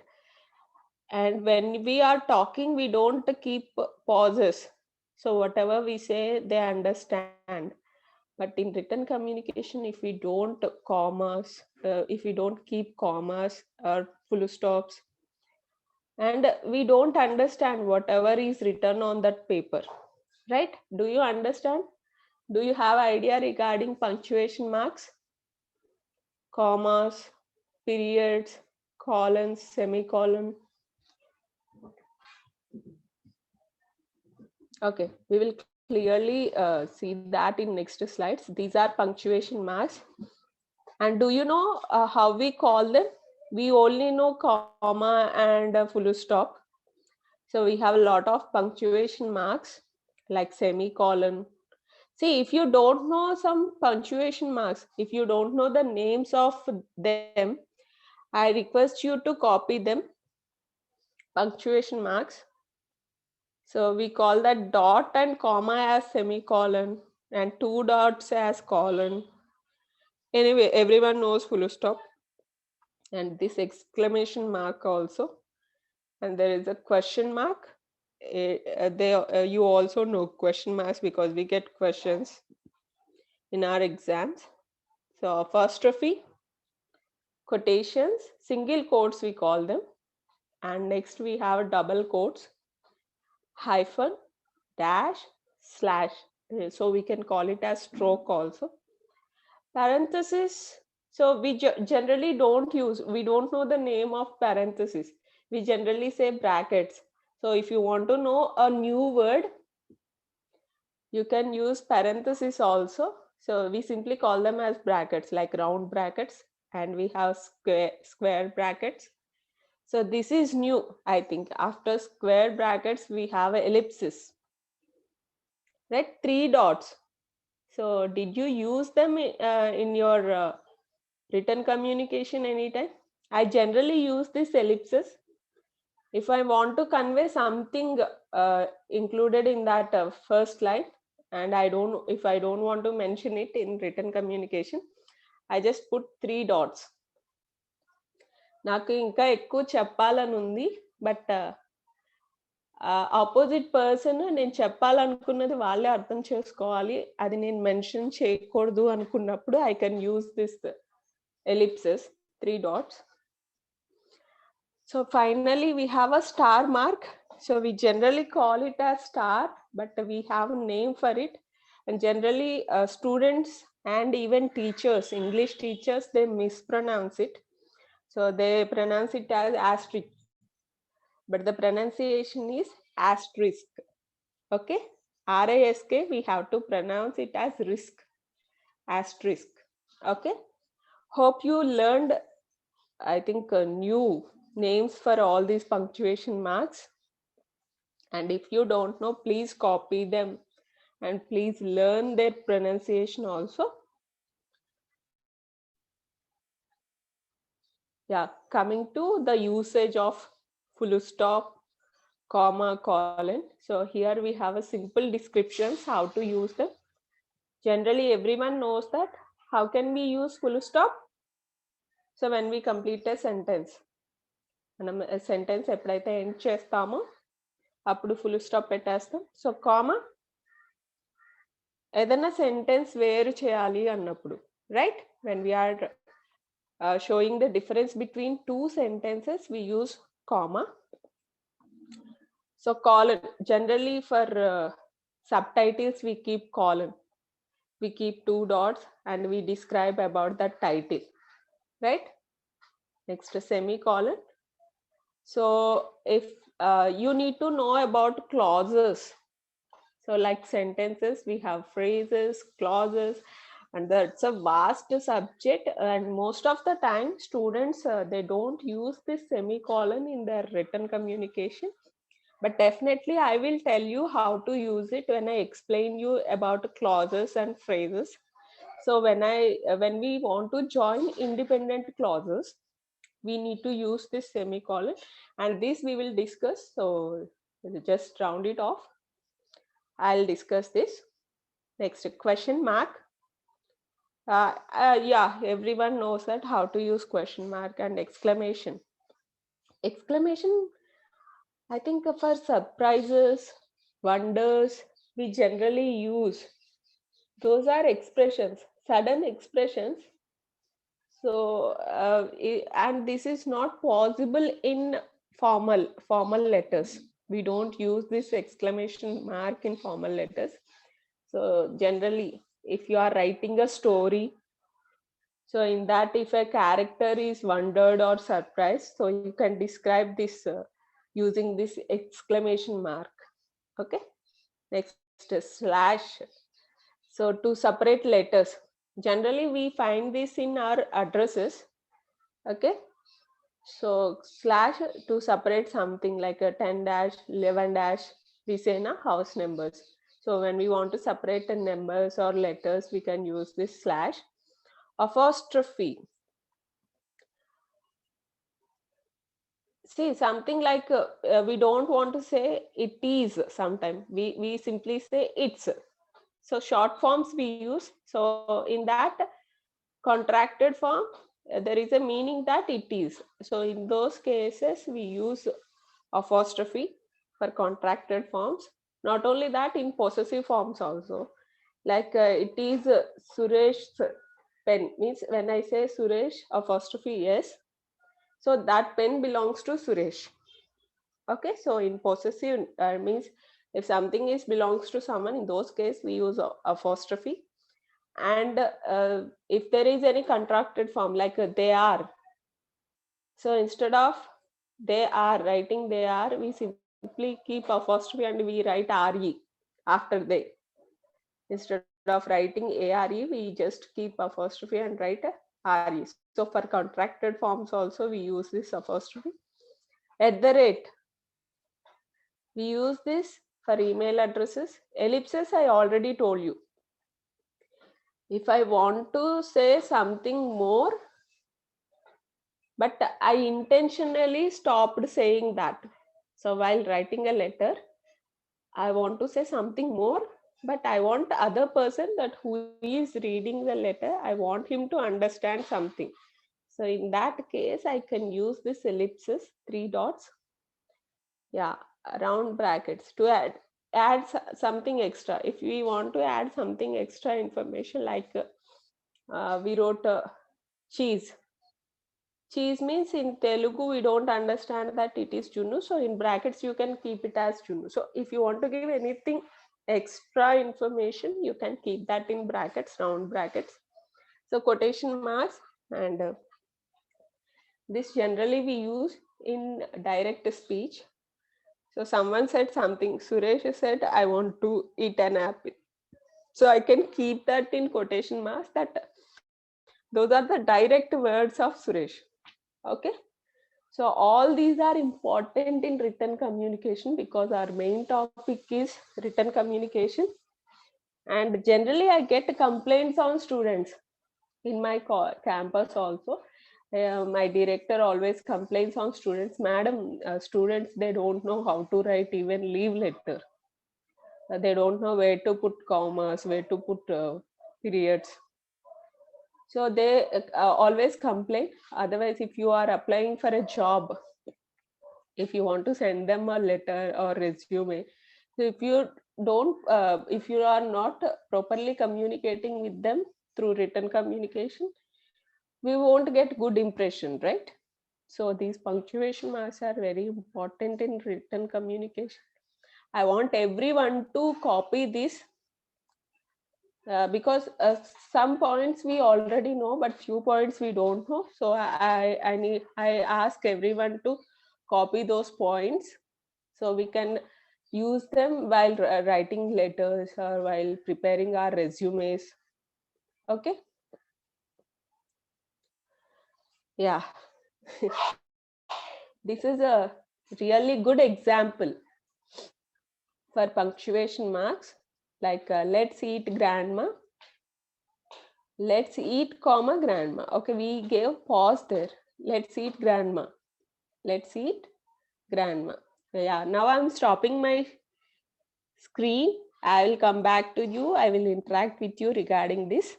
And when we are talking, we don't keep pauses. So whatever we say, they understand. But in written communication, if we don't commas, if we don't keep commas or full stops, and we don't understand whatever is written on that paper, right? Do you understand? Do you have idea regarding punctuation marks, commas, periods, colons, semicolon? Okay, we will clearly see that in next slides. These are punctuation marks. And do you know how we call them? We only know comma and full stop. So we have a lot of punctuation marks like semicolon. See, if you don't know some punctuation marks, if you don't know the names of them, I request you to copy them. Punctuation marks. So we call that dot and comma as semicolon and two dots as colon. Anyway, everyone knows full stop and this exclamation mark also. And there is a question mark. You also know question marks because we get questions in our exams. So apostrophe, quotations, single quotes we call them. And next we have double quotes, hyphen, dash, slash. So we can call it as stroke also. Parenthesis. So we generally don't use, we don't know the name of parenthesis. We generally say brackets. So if you want to know a new word, you can use parenthesis also. So we simply call them as brackets, like round brackets, and we have square brackets. So this is new, I think. After square brackets, we have ellipsis, right? 3 dots. So did you use them in your written communication anytime? I generally use this ellipsis if I want to convey something included in that first line, and if I don't want to mention it in written communication, I just put 3 dots. నాకు ఇంకా ఎక్కువ చెప్పాలని ఉంది. But opposite person నేను చెప్పాలనుకున్నది వాళ్ళే అర్థం చేసుకోవాలి. అది నేను మెన్షన్ చేయకూడదు అనుకున్నప్పుడు I can use this ellipsis, 3 dots. So finally we have a star mark. So we generally call it as star, but we have a name for it. And generally students and even teachers, English teachers, they mispronounce it. So they pronounce it as asterisk, but the pronunciation is asterisk. Okay, RISK, we have to pronounce it as risk, asterisk. Okay, hope you learned, I think, new names for all these punctuation marks. And if you don't know, please copy them and please learn their pronunciation also. Yeah, coming to the usage of full stop, comma, colon. So here we have a simple descriptions how to use them. Generally everyone knows that. How can we use full stop? So when we complete a sentence, మనం sentence ఎప్పుడైతే end చేస్తామో అప్పుడు full stop పెట్టేస్తాం. So comma ఏదైనా sentence వేరు చేయాలి అన్నప్పుడు, right, when we are showing the difference between two sentences, we use comma. So colon, generally for subtitles we keep colon, we keep 2 dots and we describe about the title, right? Next, semicolon. So if you need to know about clauses, so like sentences we have phrases, clauses, and that's a vast subject, and most of the time students they don't use this semicolon in their written communication. But definitely I will tell you how to use it when I explain you about clauses and phrases. So when we want to join independent clauses, we need to use this semicolon, and this we will discuss. So just round it off. I'll discuss this. Next, question mark. Yeah, everyone knows that how to use question mark and exclamation. Exclamation, I think for surprises, wonders, we generally use. Those are expressions, sudden expressions. So and this is not possible in formal letters. We don't use this exclamation mark in formal letters. So generally if you are writing a story, so in that if a character is wondered or surprised, so you can describe this using this exclamation mark. Okay, next is slash. So to separate letters, generally we find this in our addresses. Okay, so slash to separate something like a 10 dash 11 dash, we say na house numbers. So when we want to separate the numbers or letters, we can use this slash. Apostrophe, see something like we don't want to say it is, sometimes we simply say it's. So short forms we use. So in that contracted form there is a meaning that it is. So in those cases we use apostrophe for contracted forms. Not only that, in possessive forms also, like it is Suresh's pen, means when I say Suresh apostrophe yes, so that pen belongs to Suresh. Okay, so in possessive means if something is belongs to someone, in those case we use apostrophe. And if there is any contracted form like they are, so instead of they are writing they are, we simply keep apostrophe and we write re after they. Instead of writing are, we just keep apostrophe and write re. So for contracted forms also we use this apostrophe. At the rate, we use this for email addresses. Ellipses I already told you. If I want to say something more, but I intentionally stopped saying that. So while writing a letter, I want to say something more, but I want the other person that who is reading the letter, I want him to understand something. So So in that case, I can use this ellipsis, 3 dots. Yeah, round brackets to add something extra. If we want to add something extra information, like we wrote cheese. Cheese means in Telugu, we don't understand that it is Junnu. So in brackets, you can keep it as Junnu. So if you want to give anything extra information, you can keep that in brackets, round brackets. So quotation marks, and this generally we use in direct speech. So someone said something, Suresh said, I want to eat an apple. So I can keep that in quotation marks, that those are the direct words of Suresh. Okay. So all these are important in written communication because our main topic is written communication. And generally I get complaints on students in my campus also. My director always complains on students, madam, students, they don't know how to write even leave letter. They don't know where to put commas, where to put periods. So they always complain. Otherwise, if you are applying for a job, if you want to send them a letter or resume, so if you don't, if you are not properly communicating with them through written communication, we won't get good impression, right? So these punctuation marks are very important in written communication. I want everyone to copy this because some points we already know, but few points we don't know. So I ask everyone to copy those points so we can use them while writing letters or while preparing our resumes. Okay. Yeah. This is a really good example for punctuation marks, like let's eat grandma, let's eat comma grandma. Okay, we gave pause there. Let's eat grandma, let's eat grandma. Yeah, now I'm stopping my screen. I will come back to you. I will interact with you regarding this.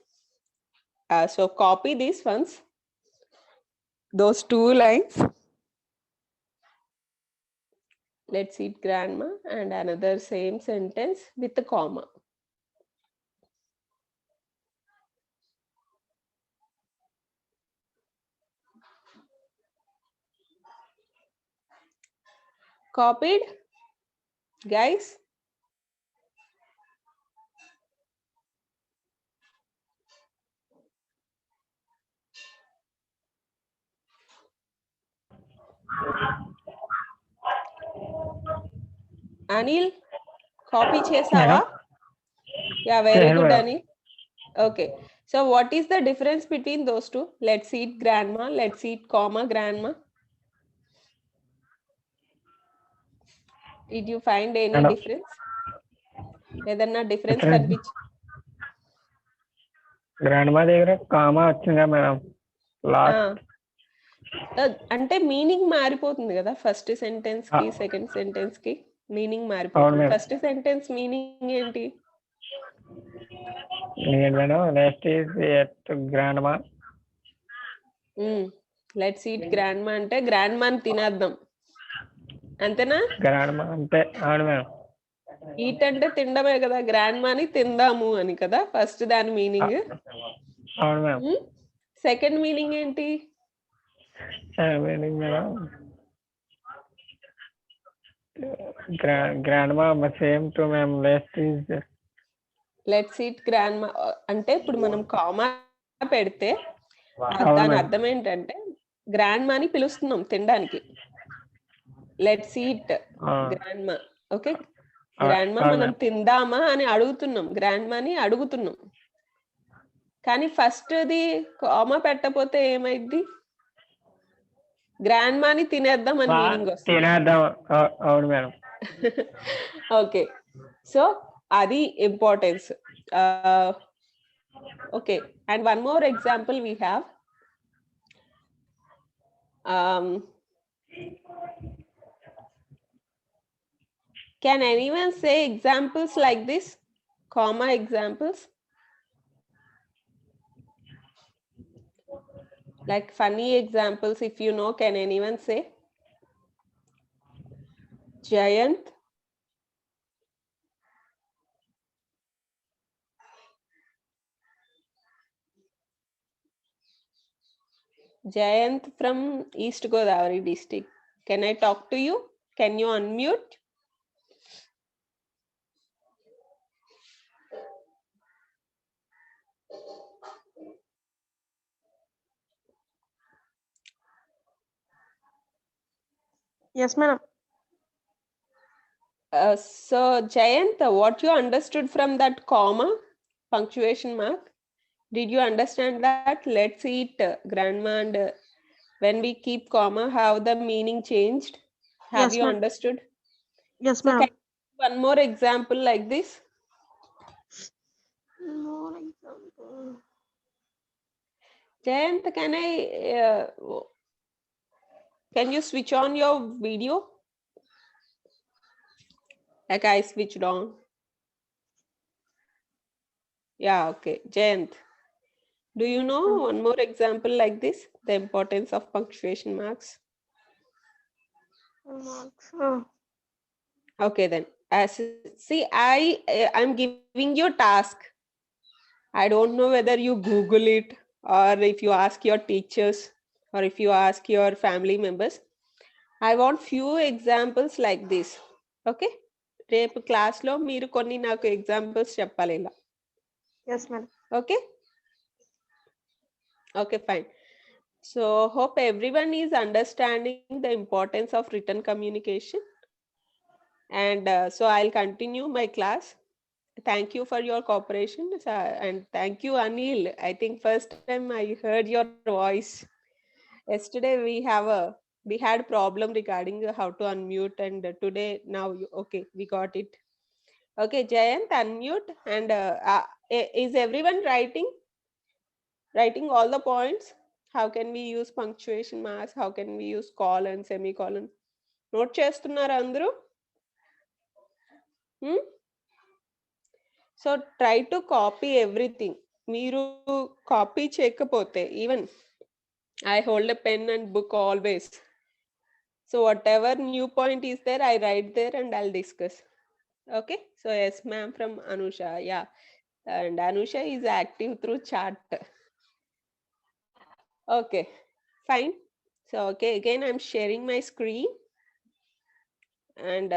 So copy these ones, those 2 lines. Let's eat grandma, and another same sentence with a comma. Copied, guys? Anil, copy chesava? Yeah, very Yeah, good, madam. Anil. Okay, so what is the difference between those two? Let's eat grandma, let's eat comma grandma. Did you find any Madam. difference? ఏదన్నా difference Difference. కనిపించి grand మా దగ్గర comma వచ్చిందా madam last అంటే meaning మారిపోతుంది కదా first sentence కి second sentence కి మీనింగ్ మారిపోతుంది. ఫస్ట్ సెంటెన్స్ మీనింగ్ ఏంటి? Madam next is at grand మా. లెట్స్ ఈట్ గ్రాండ్ మా అంటే గ్రాండ్ మాని తినేద్దాం అంతేనా? గ్రాండ్ మా అంటే అవును మేడం. ఈట్ అంటే తినడమే కదా, గ్రాండ్ మాని తిందాము అని కదా ఫస్ట్ దాని మీనింగ్. అవును మేడం. సెకండ్ మీనింగ్ ఏంటి? మీనింగ్ మేడం గ్రాండ్ మా సేమ్ టు మేము లెట్స్ ఈట్ గ్రాండ్ మా అంటే ఇప్పుడు మనం కామా పెడితే దాని అర్థం ఏంటంటే గ్రాండ్ మాని పిలుస్తున్నాం తినడానికి. లెట్స్ ఈట్ గ్రాండ్ మా. ఓకే, గ్రాండ్ మా మనం తిందామా అని అడుగుతున్నాం, గ్రాండ్ మాని అడుగుతున్నాం. కానీ ఫస్ట్ అది కామా పెట్టకపోతే ఏమైంది? గ్రాండ్ మాని తినేద్దాం అని మీనింగ్ వస్తుంది. అవును మేడం. ఓకే, సో అది importance. Okay, and one more example we have. Can anyone say examples like this? Comma examples. Like funny examples, if you know, can anyone say? Jayant? Jayant from East Godavari district. Can I talk to you? Can you unmute? Yes, madam. So Jayant, what you understood from that comma, punctuation mark? Did you understand that? Let's see it, Grandma, and when we keep comma, how the meaning changed? Have Yes, you ma'am. understood? Yes, So can madam. you one more example like this? More example. Jayant, can you switch on your video? Like I switched on. Yeah, okay. Jayant, do you know one more example like this? The importance of punctuation marks. Marks. Okay, then. See, I'm giving you task. I don't know whether you Google it or if you ask your teachers or if you ask your family members. I want few examples like this. Okay? రేపు క్లాస్లో మీరు కొన్ని నాకు examples చెప్పాలి ఇలా. Yes, madam. Okay? Okay, fine. So hope everyone is understanding the importance of written communication. And so I'll continue my class. Thank you for your cooperation. And thank you, Anil. I think first time I heard your voice. Yesterday we had problem regarding how to unmute, and today now okay, we got it. Okay, Jayant, unmute. And is everyone writing all the points? How can we use punctuation marks? How can we use colon, semicolon? Note చేస్తున్నారా అందరూ? So try to copy everything. మీరు copy చేయకపోతే even I hold a pen and book always. So whatever new point is there, I write there and I'll discuss. Okay. So yes, ma'am, from Anusha. Yeah. And Anusha is active through chat. Okay. Fine. So okay, again I'm sharing my screen. And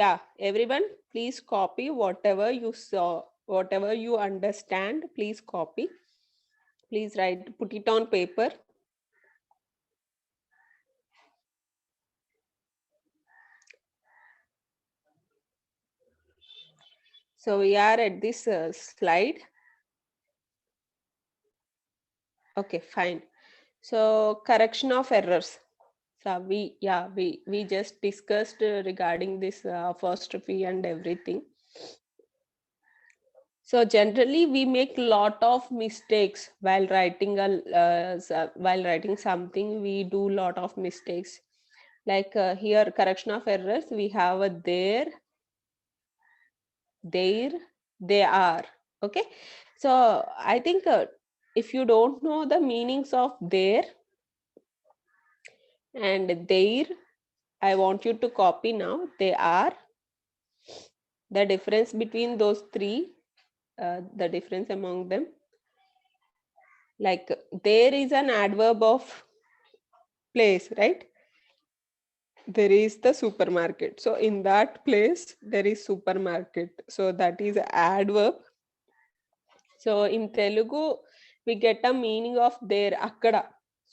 yeah, everyone, please copy whatever you saw, whatever you understand, please copy. Please write, put it on paper. So we are at this slide. Okay, fine. So correction of errors. So we just discussed regarding this apostrophe and everything. So generally we make lot of mistakes while writing while writing something. We do lot of mistakes. Like here, correction of errors. We have a there, they are. Okay. So I think if you don't know the meanings of there and there, I want you to copy now. They are. The difference between those three, the difference among them. Like there is an adverb of place, right? There is the supermarket. So in that place, there is supermarket. So that is adverb. So in Telugu, we get a meaning of there, akkada.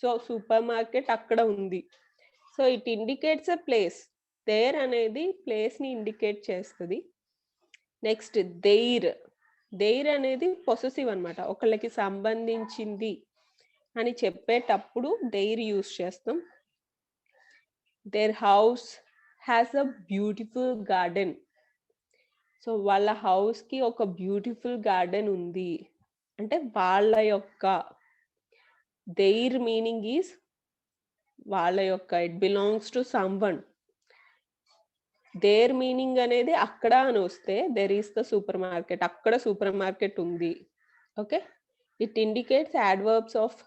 So supermarket akkada undi. So it indicates a place. There అనేది place ni indicate చేస్తుంది. Next there అనేది possessive అన్నమాట. ఒకళ్ళకి సంబంధించింది అని చెప్పేటప్పుడు there use చేస్తాం. Their house has a beautiful garden. So వాళ్ళ హౌస్ కి ఒక బ్యూటిఫుల్ గార్డెన్ ఉంది అంటే వాళ్ళ యొక్క దేర్ మీనింగ్ ఈజ్ వాళ్ళ యొక్క it belongs to someone. There meaning అనేది అక్కడ అని వస్తే there is the supermarket, అక్కడ సూపర్ మార్కెట్ ఉంది. Okay, it indicates adverbs of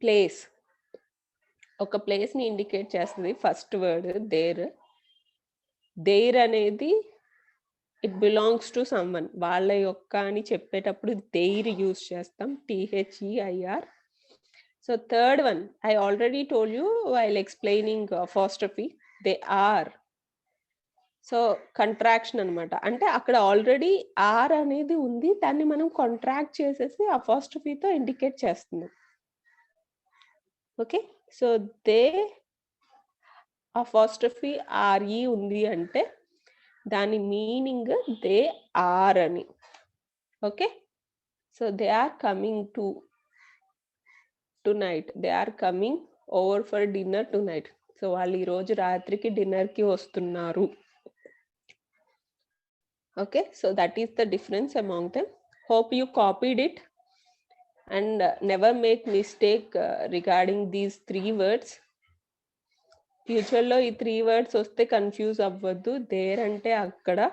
place, ఒక ప్లేస్ ని ఇండికేట్ చేస్తుంది ఫస్ట్ వర్డ్ దేర్. దేర్ అనేది ఇట్ బిలాంగ్స్ టు సమ్వన్, వాళ్ళ యొక్క అని చెప్పేటప్పుడు దేర్ యూస్ చేస్తాం, THEIR. So third one I already told you while explaining apostrophe, they are. So contraction అన్నమాట, అంటే అక్కడ ఆల్రెడీ ఆర్ అనేది ఉంది, దాన్ని మనం కాంట్రాక్ట్ చేసేసి అపాస్ట్రఫీతో ఇండికేట్ చేస్తున్నాం. Okay, so they apostrophe RE ఉంది అంటే దాని మీనింగ్ దే ఆర్ అని. Okay, so they are coming tonight, they are coming over for dinner tonight. So వాళ్ళు ఈ రోజు రాత్రికి డిన్నర్ కి వస్తున్నారు. Okay, so that is the difference among them. Hope you copied it and never make mistake regarding these 3 words. Future lo ee 3 words oste confuse avvaddu. There ante akkada,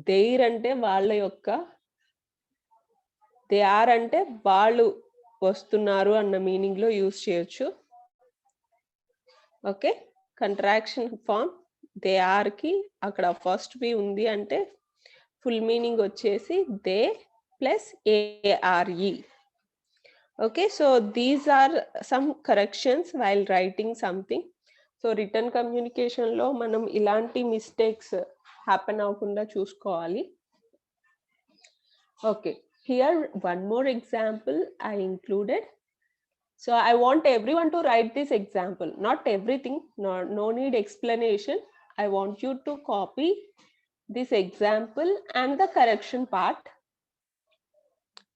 there ante vaalla yokka, they are ante vaallu vastunnaru anna meaning lo use cheyochu. Okay, contraction form they are కి అక్కడ first B ఉంది అంటే full meaning వచ్చేసి they plus ARE. Okay, so these are some corrections while writing something. So written కమ్యూనికేషన్లో మనం ఇలాంటి mistakes happen అవ్వకుండా చూసుకోవాలి. Okay, here one more example I included. So I want everyone to write this example, not everything, no need explanation. I want you to copy this example and the correction part.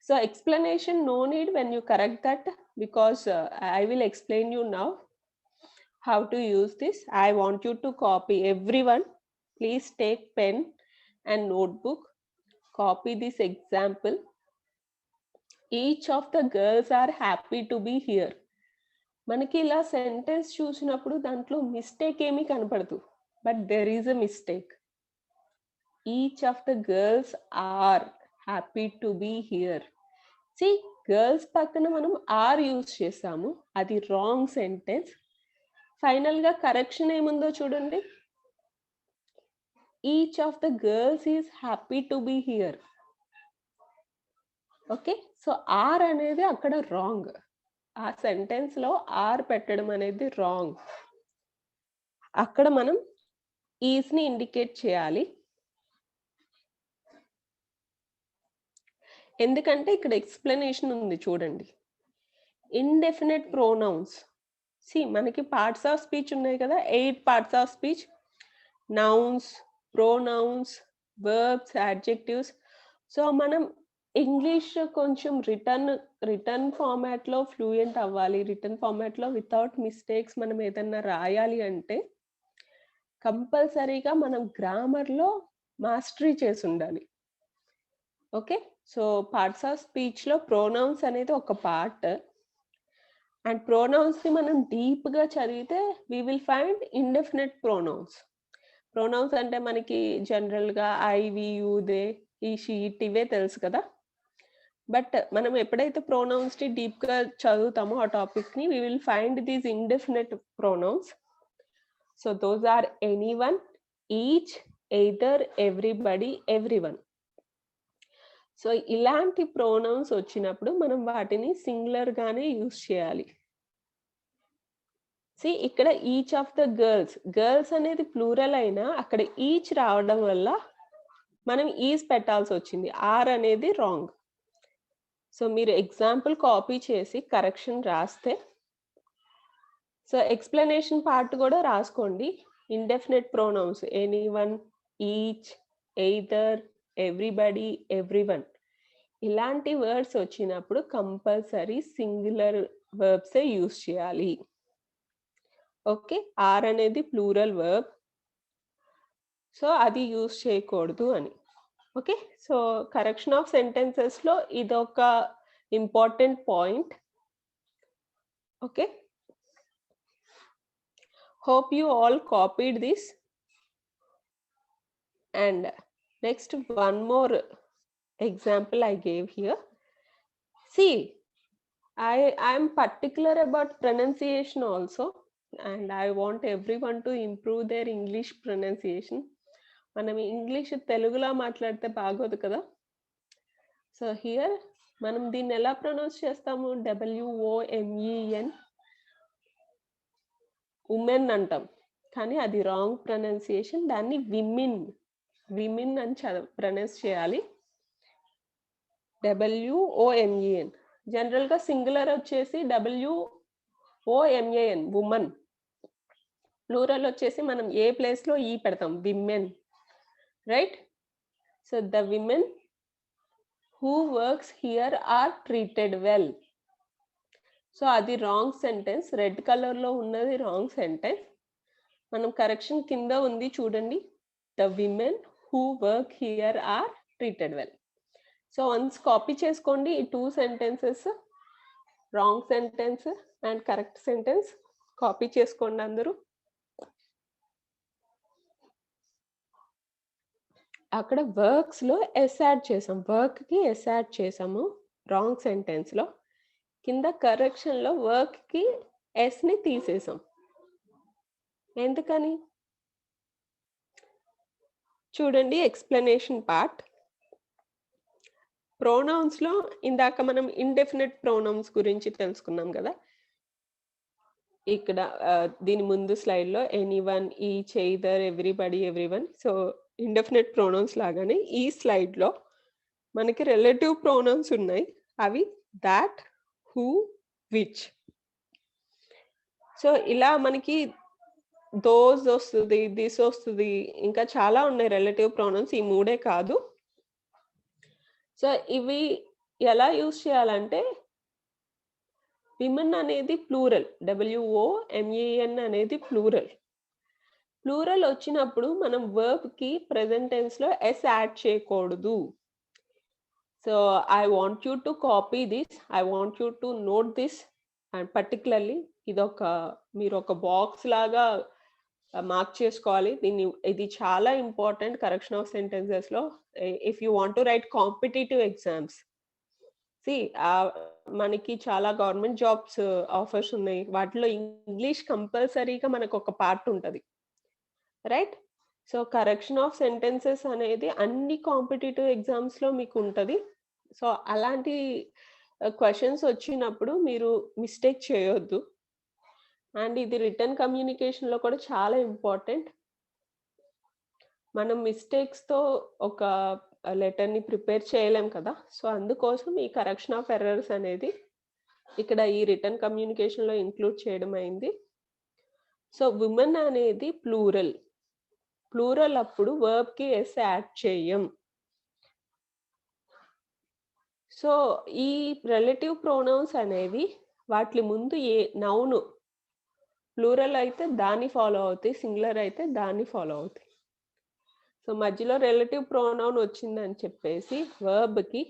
So explanation no need when you correct that, because I will explain you now how to use this. I want you to copy, everyone please take pen and notebook, copy this example. Each of the girls are happy to be here. మనకి ఇలా sentence చూసినప్పుడు దాంట్లో mistake ఏమీ కనపడదు, but there is a mistake. Each of the girls are happy to be here. See, girls పక్కన మనం are use చేసాము, అది రాంగ్ సెంటెన్స్. ఫైనల్ గా కరెక్షన్ ఏముందో చూడండి, each of the girls is happy to be here. Okay, so are అనేది అక్కడ wrong, ఆ సెంటెన్స్ లో ఆర్ పెట్టడం అనేది రాంగ్. అక్కడ మనం ఈస్ ని ఇండికేట్ చేయాలి, ఎందుకంటే ఇక్కడ ఎక్స్ప్లెనేషన్ ఉంది చూడండి. ఇండెఫినెట్ ప్రోనౌన్స్, సి మనకి పార్ట్స్ ఆఫ్ స్పీచ్ ఉన్నాయి కదా, 8 parts of speech, nouns, ప్రోనౌన్స్, verbs, adjectives. So మనం ఇంగ్లీష్ కొంచెం రిటర్న్ ఫార్మాట్ లో ఫ్లూయెంట్ అవ్వాలి, రిటర్న్ ఫార్మాట్ లో వితౌట్ మిస్టేక్స్ మనం ఏదన్నా రాయాలి అంటే కంపల్సరీగా మనం గ్రామర్ లో మాస్టరీ చేసి ఉండాలి. Okay, so parts of speech లో ప్రోనౌన్స్ అనేది ఒక పార్ట్, అండ్ ప్రోనౌన్స్ ని మనం డీప్ గా చదివితే we will find indefinite pronouns. Pronouns అంటే మనకి జనరల్ గా I, we, you, they, he, she, it ఇవే తెలుసు కదా, బట్ మనం ఎప్పుడైతే ప్రోనౌన్స్ ని డీప్ గా చదువుతామో ఆ టాపిక్ ని, we will find these indefinite pronouns. So those are anyone, each, either, everybody, everyone. So ఇలాంటి ప్రోనౌన్స్ వచ్చినప్పుడు మనం వాటిని సింగులర్ గానే యూజ్ చేయాలి. సి, ఇక్కడ each of the girls, girls అనేది ప్లూరల్ అయినా అక్కడ ఈచ్ రావడం వల్ల మనం ఈజ్ పెట్టాల్సి వచ్చింది, ఆర్ అనేది రాంగ్. సో మీరు ఎగ్జాంపుల్ కాపీ చేసి కరెక్షన్ రాస్తే, సో ఎక్స్ప్లెనేషన్ పార్ట్ కూడా రాసుకోండి. Indefinite ప్రోనౌన్స్ anyone, each, either, everybody, everyone, ఇలాంటి వర్డ్స్ వచ్చినప్పుడు కంపల్సరీ సింగులర్ వర్బ్సే యూజ్ చేయాలి. ఓకే, ఆర్ అనేది ప్లూరల్ వర్బ్, సో అది యూజ్ చేయకూడదు అని. Okay, so correction of sentences లో ఇదొక important point. Okay, hope you all copied this. And next, one more example I gave here. See, I am particular about pronunciation also, and I want everyone to improve their English pronunciation. మనం English తెలుగులో మాట్లాడితే బాగోదు కదా. So here మనం దీన్ని ఎలా pronounce చేస్తాము? WOMEN, women అంటాం, కానీ అది రాంగ్ ప్రొనౌన్సియేషన్. దాన్ని విమిన్ అని ప్రొనౌన్స్ చేయాలి. WOMEN. జనరల్ గా సింగులర్ వచ్చేసి WOMAN, ఉమన్. ప్లూరల్ వచ్చేసి మనం ఏ ప్లేస్ లో ఈ పెడతాం, women, right? So the women who works here are treated well. So అది రాంగ్ సెంటెన్స్. రెడ్ కలర్ లో ఉన్నది రాంగ్ సెంటెన్స్. మనం కరెక్షన్ కింద ఉంది చూడండి. The women who work here are treated well. So once copy చేసుకోండి ఈ 2 sentences, wrong sentence and correct sentence. Copy చేసుకోండి అందరూ. అక్కడ వర్క్స్ లో ఎస్ యాడ్ చేసాం, వర్క్ కి ఎస్ యాడ్ చేసాము రాంగ్ సెంటెన్స్ లో. కింద కరెక్షన్ లో వర్క్ కి ఎస్ ని తీసేసాం. ఎందుకని చూడండి ఎక్స్ప్లెనేషన్ పార్ట్. ప్రొనౌన్స్ లో ఇందాక మనం ఇండెఫినిట్ ప్రొనౌన్స్ గురించి తెలుసుకున్నాం కదా. ఇక్కడ దీని ముందు స్లైడ్ లో anyone, each, either, everybody, everyone. So indefinite pronouns లాగానే ఈ స్లైడ్ లో మనకి రిలేటివ్ ప్రొనౌన్స్ ఉన్నాయి. అవి దాట్, హూ, విచ్. సో ఇలా మనకి దోస్ వస్తుంది, దిస్ వస్తుంది, ఇంకా చాలా ఉన్నాయి రిలేటివ్ ప్రొనౌన్స్. ఈ 3 కాదు. సో ఇవి ఎలా యూజ్ చేయాలంటే, విమెన్ అనేది ప్లూరల్, WOMEN అనేది ప్లూరల్. ప్లూరల్ వచ్చినప్పుడు మనం వర్బ్ కి ప్రెజెంట్ టెన్స్ లో ఎస్ యాడ్ చేయకూడదు. So I want you to copy this, I want you to note this. And particularly మీరు ఒక బాక్స్ లాగా మార్క్ చేసుకోవాలి దీన్ని. ఇది చాలా ఇంపార్టెంట్ కరెక్షన్ ఆఫ్ సెంటెన్సెస్ లో. If you want to right competitive exams, మనకి చాలా గవర్నమెంట్ జాబ్స్ ఆఫర్స్ ఉన్నాయి. వాటిలో ఇంగ్లీష్ కంపల్సరీగా మనకు ఒక పార్ట్ ఉంటుంది, right? So correction of sentences అనేది అన్ని కాంపిటేటివ్ ఎగ్జామ్స్ లో మీకు ఉంటుంది. సో అలాంటి క్వశ్చన్స్ వచ్చినప్పుడు మీరు మిస్టేక్ చేయొద్దు. అండ్ ఇది రిటర్న్ కమ్యూనికేషన్ లో కూడా చాలా ఇంపార్టెంట్. మనం మిస్టేక్స్ తో ఒక లెటర్ ని ప్రిపేర్ చేయలేం కదా. సో అందుకోసం ఈ కరెక్షన్ ఆఫ్ ఎర్రర్స్ అనేది ఇక్కడ ఈ రిటర్న్ కమ్యూనికేషన్ లో ఇంక్లూడ్ చేయడం అయింది. సో విమెన్ అనేది ప్లూరల్. ప్లూరల్ అప్పుడు వర్బ్ కి ఎస్ యాడ్ చేయం. సో ఈ రిలేటివ్ ప్రొనౌన్స్ అనేవి వాటి ముందు ఏ నౌన్ ప్లూరల్ అయితే దాన్ని ఫాలో అవుతాయి, సింగులర్ అయితే దాన్ని ఫాలో అవుతాయి. సో మధ్యలో రిలేటివ్ ప్రొనౌన్ వచ్చిందని చెప్పేసి వర్బ్ కి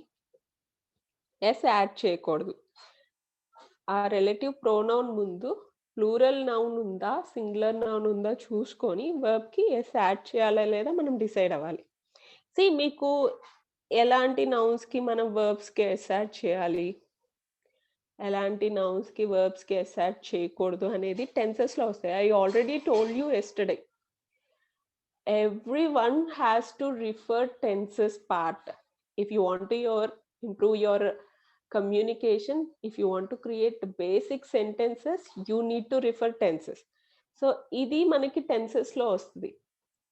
ఎస్ యాడ్ చేయకూడదు. ఆ రిలేటివ్ ప్రొనౌన్ ముందు ప్లూరల్ నౌన్ ఉందా, సింగులర్ నౌన్ ఉందా చూసుకొని వర్బ్ కి ఎస్ యాడ్ చేయాలా లేదా మనం డిసైడ్ అవ్వాలి. మీకు ఎలాంటి నౌన్స్ కి మనం వర్బ్స్ కి ఎస్ యాడ్ చేయాలి, ఎలాంటి నౌన్స్ కి వర్బ్స్ కి ఎస్ యాడ్ చేయకూడదు అనేది టెన్సెస్ లో వస్తాయి. I already told you yesterday. Everyone has to refer tenses part. If you want to improve your communication, if you want to create basic sentences, you need to refer tenses. So ఇది మనకి tenses లో వస్తుంది.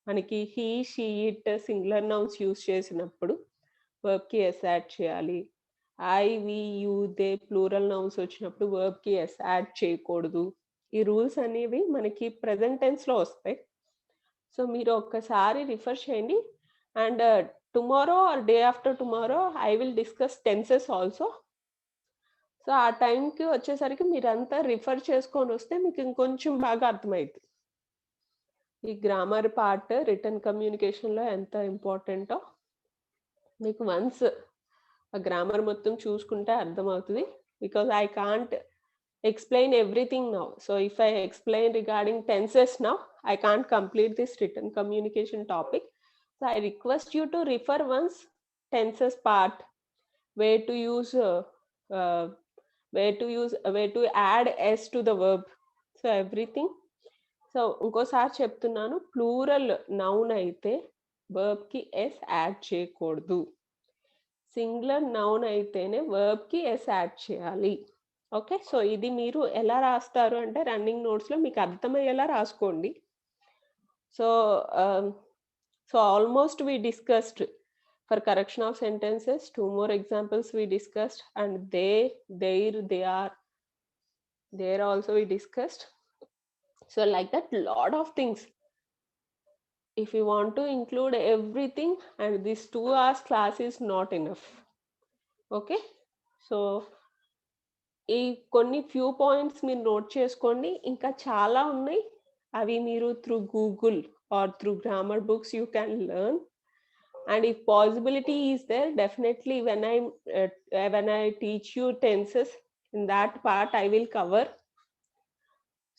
మనకి he, she, it singular nouns use చేసినప్పుడు verb కి S add చేయాలి. I, we, you, they plural nouns వచ్చినప్పుడు verb కి ఎస్ యాడ్ చేయకూడదు. ఈ రూల్స్ అనేవి మనకి ప్రెజెంట్ టెన్స్ లో వస్తాయి. సో మీరు ఒక్కసారి రిఫర్ చేయండి. And tomorrow or day after tomorrow I will discuss tenses also. So ఆ టైంకి వచ్చేసరికి మీరంతా రిఫర్ చేసుకొని వస్తే మీకు ఇంకొంచెం బాగా అర్థమైంది ఈ గ్రామర్ పార్ట్ రిటర్న్ కమ్యూనికేషన్లో ఎంత ఇంపార్టెంటో. మీకు వన్స్ ఆ గ్రామర్ మొత్తం చూసుకుంటే అర్థమవుతుంది. Because I can't explain everything now. So if I explain regarding tenses now, I can't complete this written communication topic. So I request you to refer once tenses part, where to use where to add s to the verb. So everything. So ఇంకోసారి చెప్తున్నాను, plural noun అయితే verb కి s add చేయకూడదు. Singular noun అయితేనే verb కి s add చేయాలి. Okay, so ఇది మీరు ఎలా రాస్తారు అంటే రన్నింగ్ నోట్స్ లో మీకు అర్థమయ్యేలా రాసుకోండి. So almost we discussed for correction of sentences. 2 more examples we discussed, and they, their, they are, there also we discussed. So like that, lot of things. If you want to include everything, and this 2 hours class is not enough. Okay, so ఈ కొన్ని few points మీరు note చేసుకోండి. ఇంకా చాలా ఉన్నాయి, అవి మీరు through Google or through grammar books you can learn. And if possibility is there, definitely when I teach you tenses, in that part I will cover.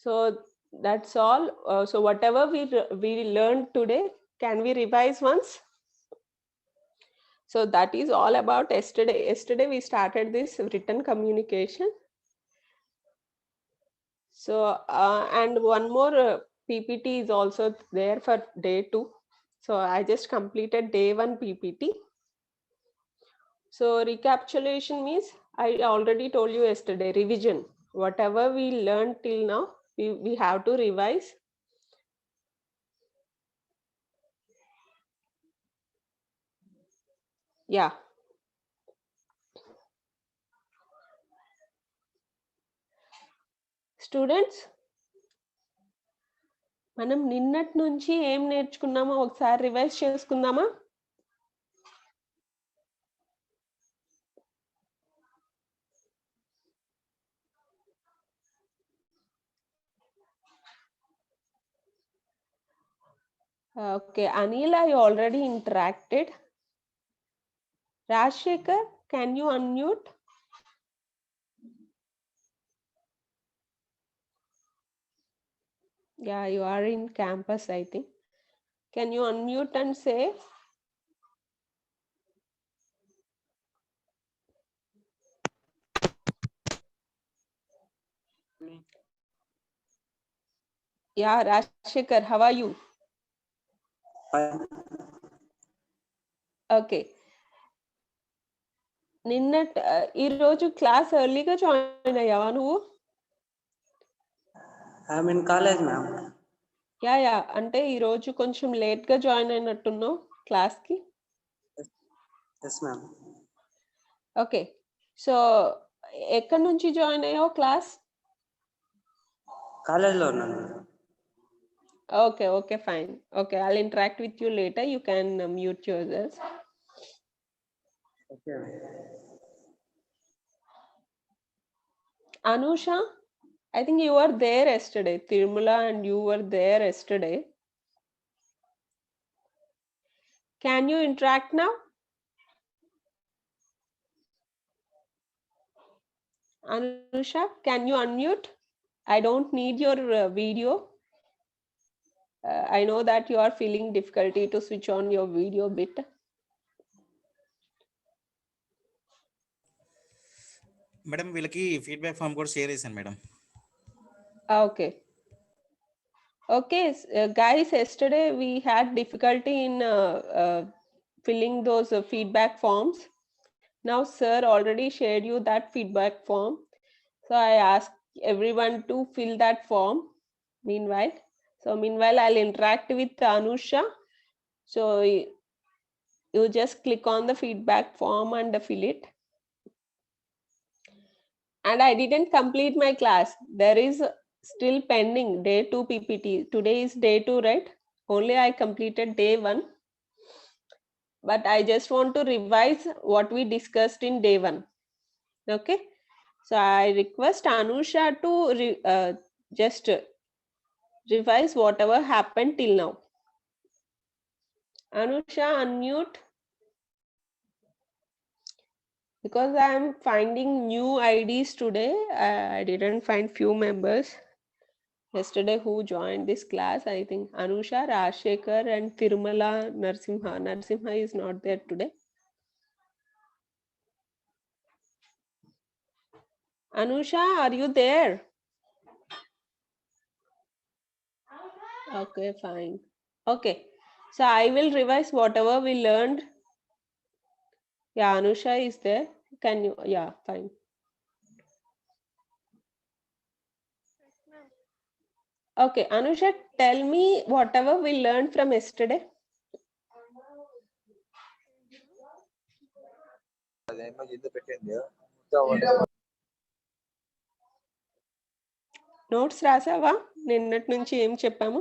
So that's all. So whatever we learned today, can we revise once? So that is all about yesterday. Yesterday we started this written communication. So and one more PPT is also there for day 2. So I just completed day 1 PPT. So recapitulation means I already told you yesterday, revision. Whatever we learned till now, we have to revise. Yeah. Students, మనం నిన్నటి నుంచి ఏం నేర్చుకున్నామో ఒకసారి revise చేసుకుందామా? Okay, Anil, I already interacted. Rajshekhar, can you unmute? Yeah, you are in campus, I think. Can you unmute and say? Yeah, Rajshekhar, how are you? Okay. ఈ రోజు class ఎర్లీగా join అయ్యావా నువ్వు? I'm in college, ma'am. Yeah అంటే ఈ రోజు కొంచెం late గా జాయిన్ అయినట్టున్నావు క్లాస్ కి. Yes, ma'am. ఓకే, సో ఎక్కడి నుంచి జాయిన్ అయ్యావు class? College lo unnanu. Okay, fine. Okay, I'll interact with you later. You can mute yourself. Okay. Anusha, I think you were there yesterday. Tirumala and you were there yesterday. Can you interact now? Anusha, can you unmute? I don't need your video. I know that you are feeling difficulty to switch on your video bit. Madam వీళ్ళకి feedback form కూడా share చేశాను madam. Okay, guys, yesterday we had difficulty in filling those feedback forms. Now sir already shared you that feedback form, so I asked everyone to fill that form meanwhile. I'll interact with Anusha. So you just click on the feedback form and fill it. And I didn't complete my class. There is still pending day 2 PPT. Today is day 2, right? Only I completed day 1. But I just want to revise what we discussed in day 1. Okay. So I request Anusha to just revise whatever happened till now. Anusha, unmute. Because I am finding new IDs today. I didn't find few members yesterday who joined this class. I think Anusha, Rajshekhar and Tirumala Narsimha. Narsimha is not there today. Anusha, are you there? Okay, fine. Okay, so I will revise whatever we learned. Yeah, Anusha is there. Can you? Yeah, fine. Okay, Anusha, tell me whatever we learned from yesterday. Notes రాసావా నిన్నటి నుంచి ఏం చెప్పాము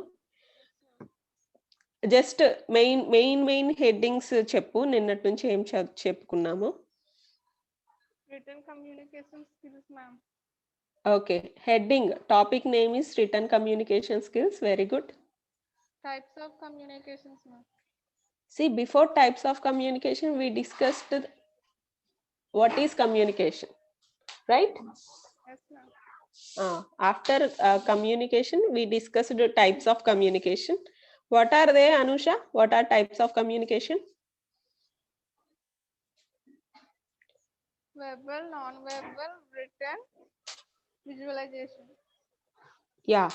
just main headings చెప్పు నిన్నటి నుంచి ఏం చెప్పుకున్నాము Written communication skills, ma'am. Okay heading topic name is return communication skills very good Types of communications, ma'am. See, before types of communication, we discussed what is communication, right? Yes, ma'am. After communication, we discussed the types of communication. What are they, Anusha? What are types of communication? Verbal, non-verbal, written, visualization. Yeah.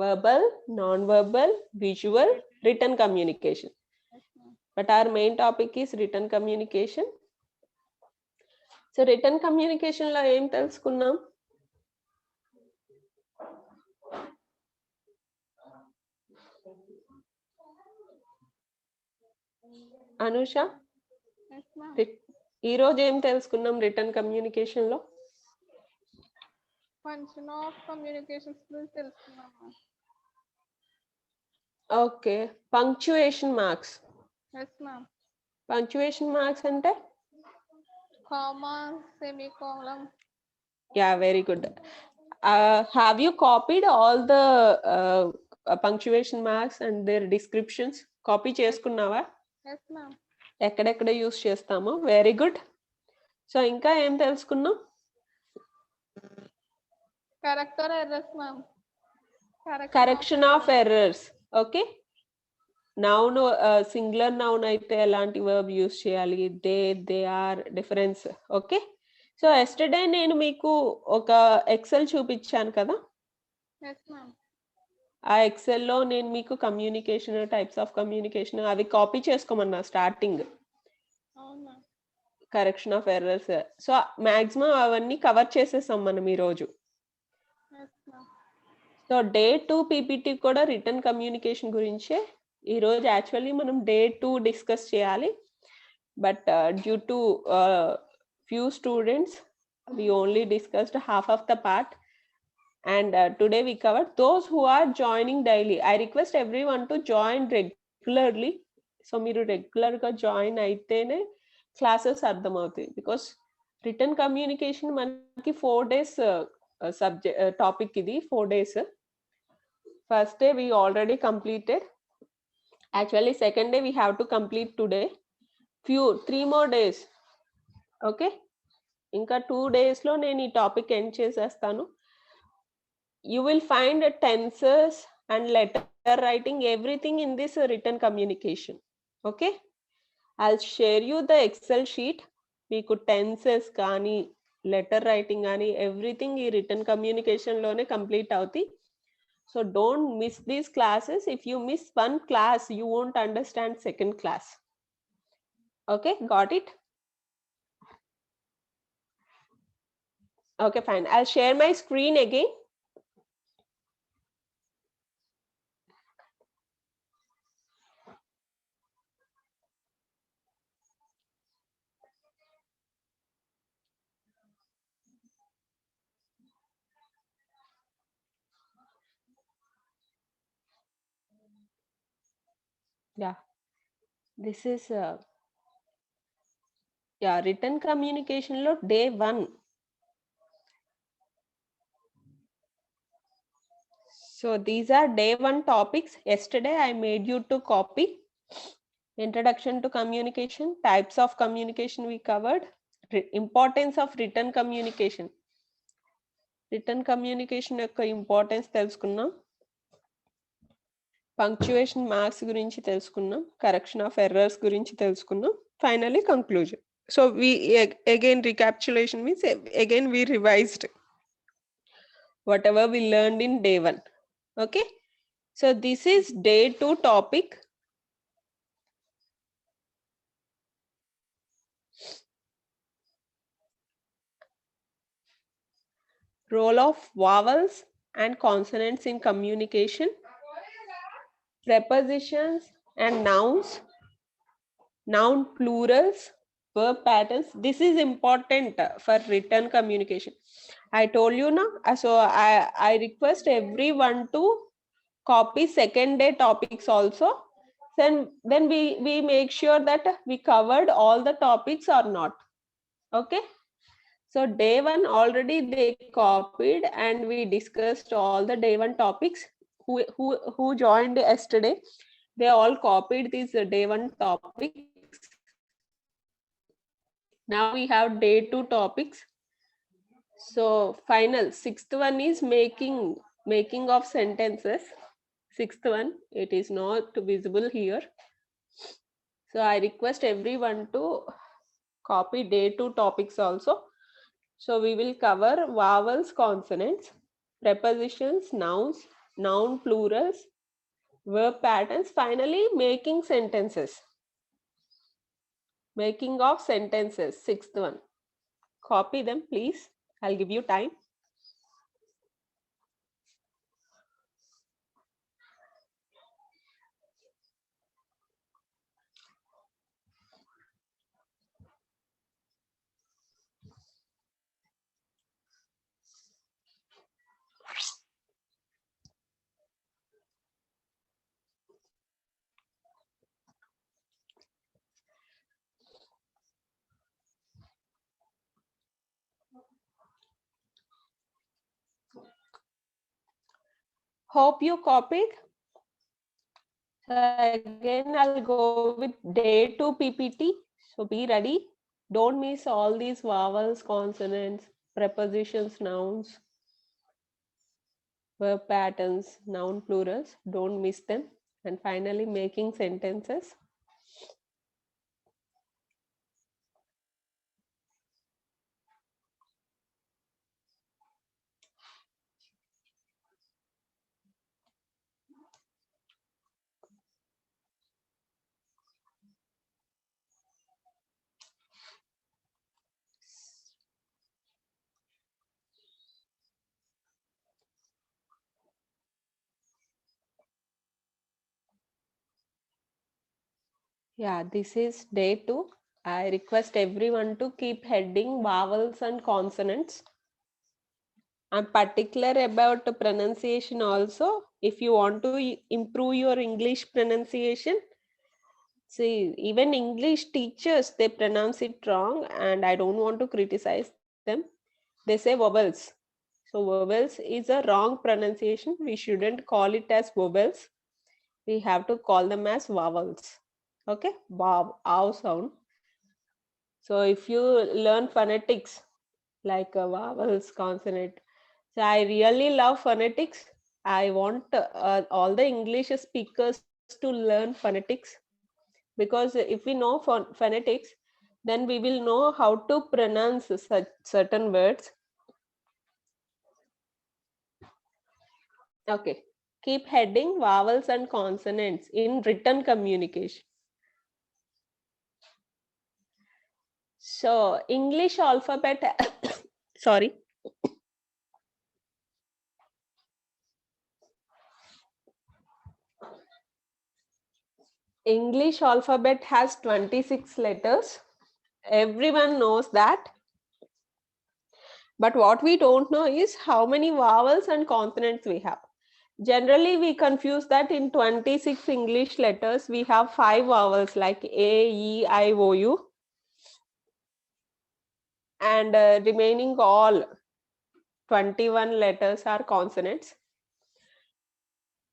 Verbal, non-verbal, visual, written communication. Yes, ma'am. But our main topic is written communication. So written communication lo em telusukunnam? Anusha, Yes, ma'am. ఈ రోజు ఏం తెలుసుకున్నాం written communication లో Function of communication skills తెలుసుకున్నాం, ma'am. Okay punctuation marks Yes, ma'am. Punctuation marks అంటే Comma, semicolon. Yeah very good have you copied all the punctuation marks and their descriptions copy చేసుకున్నావా Yes, ma'am. ఎక్కడెక్కడ use చేస్తామో very good so ఇంకా ఏం తెలుసుకున్నాం Character errors, ma'am. Correction of errors okay noun singular noun అయితే ఎలాంటి verb use చేయాలి they are difference okay so yesterday నేను మీకు ఒక ఎక్సెల్ చూపించాను కదా Yes, ma'am. ఆ ఎక్సెల్లో నేను మీకు కమ్యూనికేషన్ టైప్స్ ఆఫ్ కమ్యూనికేషన్ అవి కాపీ చేసుకోమన్నా స్టార్టింగ్ అవునా correction of errors so maximum అవన్నీ కవర్ చేసేసాం మనం ఈరోజు Yes, ma'am. So day 2 PPT కూడా రిటర్న్ కమ్యూనికేషన్ గురించే ఈరోజు యాక్చువల్లీ మనం డే 2 డిస్కస్ చేయాలి but due to few students we only discussed half of the part and today we covered those who are joining daily. I request everyone to join regularly. So మీరు regular గా join అయితేనే classes అర్థమవుతాయి because return communication మనకి 4 days subject topic ఇది 4 days. First day we already completed. Actually second day we have to complete today. 3 more days. Okay. ఇంకా 2 days లో నేను ఈ టాపిక్ ఎండ్ చేసేస్తాను. You will find tenses and letter writing everything in this written communication. Okay. I'll share you the Excel sheet. మీకు tenses కానీ letter writing కానీ everything ఈ written communication లోనే complete అవుతాయి. So don't miss these classes. If you miss one class, you won't understand second class. Okay, got it? Okay, fine. I'll share my screen again. Yeah, this is written communication lo day 1. So these are day 1 topics. Yesterday I made you to copy. Introduction to communication, types of communication we covered, importance of written communication. Written communication యొక్క importance తెలుసుకున్నాం, punctuation marks గురించి తెలుసుకున్నాం, correction of errors గురించి తెలుసుకున్నాం, finally conclusion. So we again recapitulation means again we revised whatever we learned in day 1. Okay. So this is day 2 topic. Role of vowels and consonants in communication. Prepositions and nouns. Noun plurals. Verb patterns. This is important for written communication. I told you now. So I request everyone to copy second day topics also. Then we make sure that we covered all the topics or not. Okay. So day 1 already they copied and we discussed all the day 1 topics. Who joined yesterday, they all copied these day 1 topics. Now we have day 2 topics. So final 6th one is making of sentences. 6th one, it is not visible here. So I request everyone to copy day 2 topics also. So we will cover vowels, consonants, prepositions, nouns, noun plurals, verb patterns, finally making sentences. Making of sentences, 6th one. Copy them, please. I'll give you time. Hope you copied. So again, I'll go with day 2 PPT. So be ready. Don't miss all these vowels, consonants, prepositions, nouns, verb patterns, noun plurals. Don't miss them. And finally, making sentences. Yeah, this is day 2. I request everyone to keep heading vowels and consonants. I'm particular about the pronunciation also. If you want to improve your English pronunciation, see, even English teachers, they pronounce it wrong and I don't want to criticize them. They say vowels. So vowels is a wrong pronunciation. We shouldn't call it as vowels. We have to call them as vowels. Okay, vav, ow sound. So if you learn phonetics like vowels, consonant, so I really love phonetics. I want all the English speakers to learn phonetics, because if we know phonetics, then we will know how to pronounce such certain words. Okay, keep heading vowels and consonants in written communication. So English alphabet, sorry. English alphabet has 26 letters. Everyone knows that. But what we don't know is how many vowels and consonants we have. Generally, we confuse that in 26 English letters, we have 5 vowels like A, E, I, O, U. And remaining all 21 letters are consonants.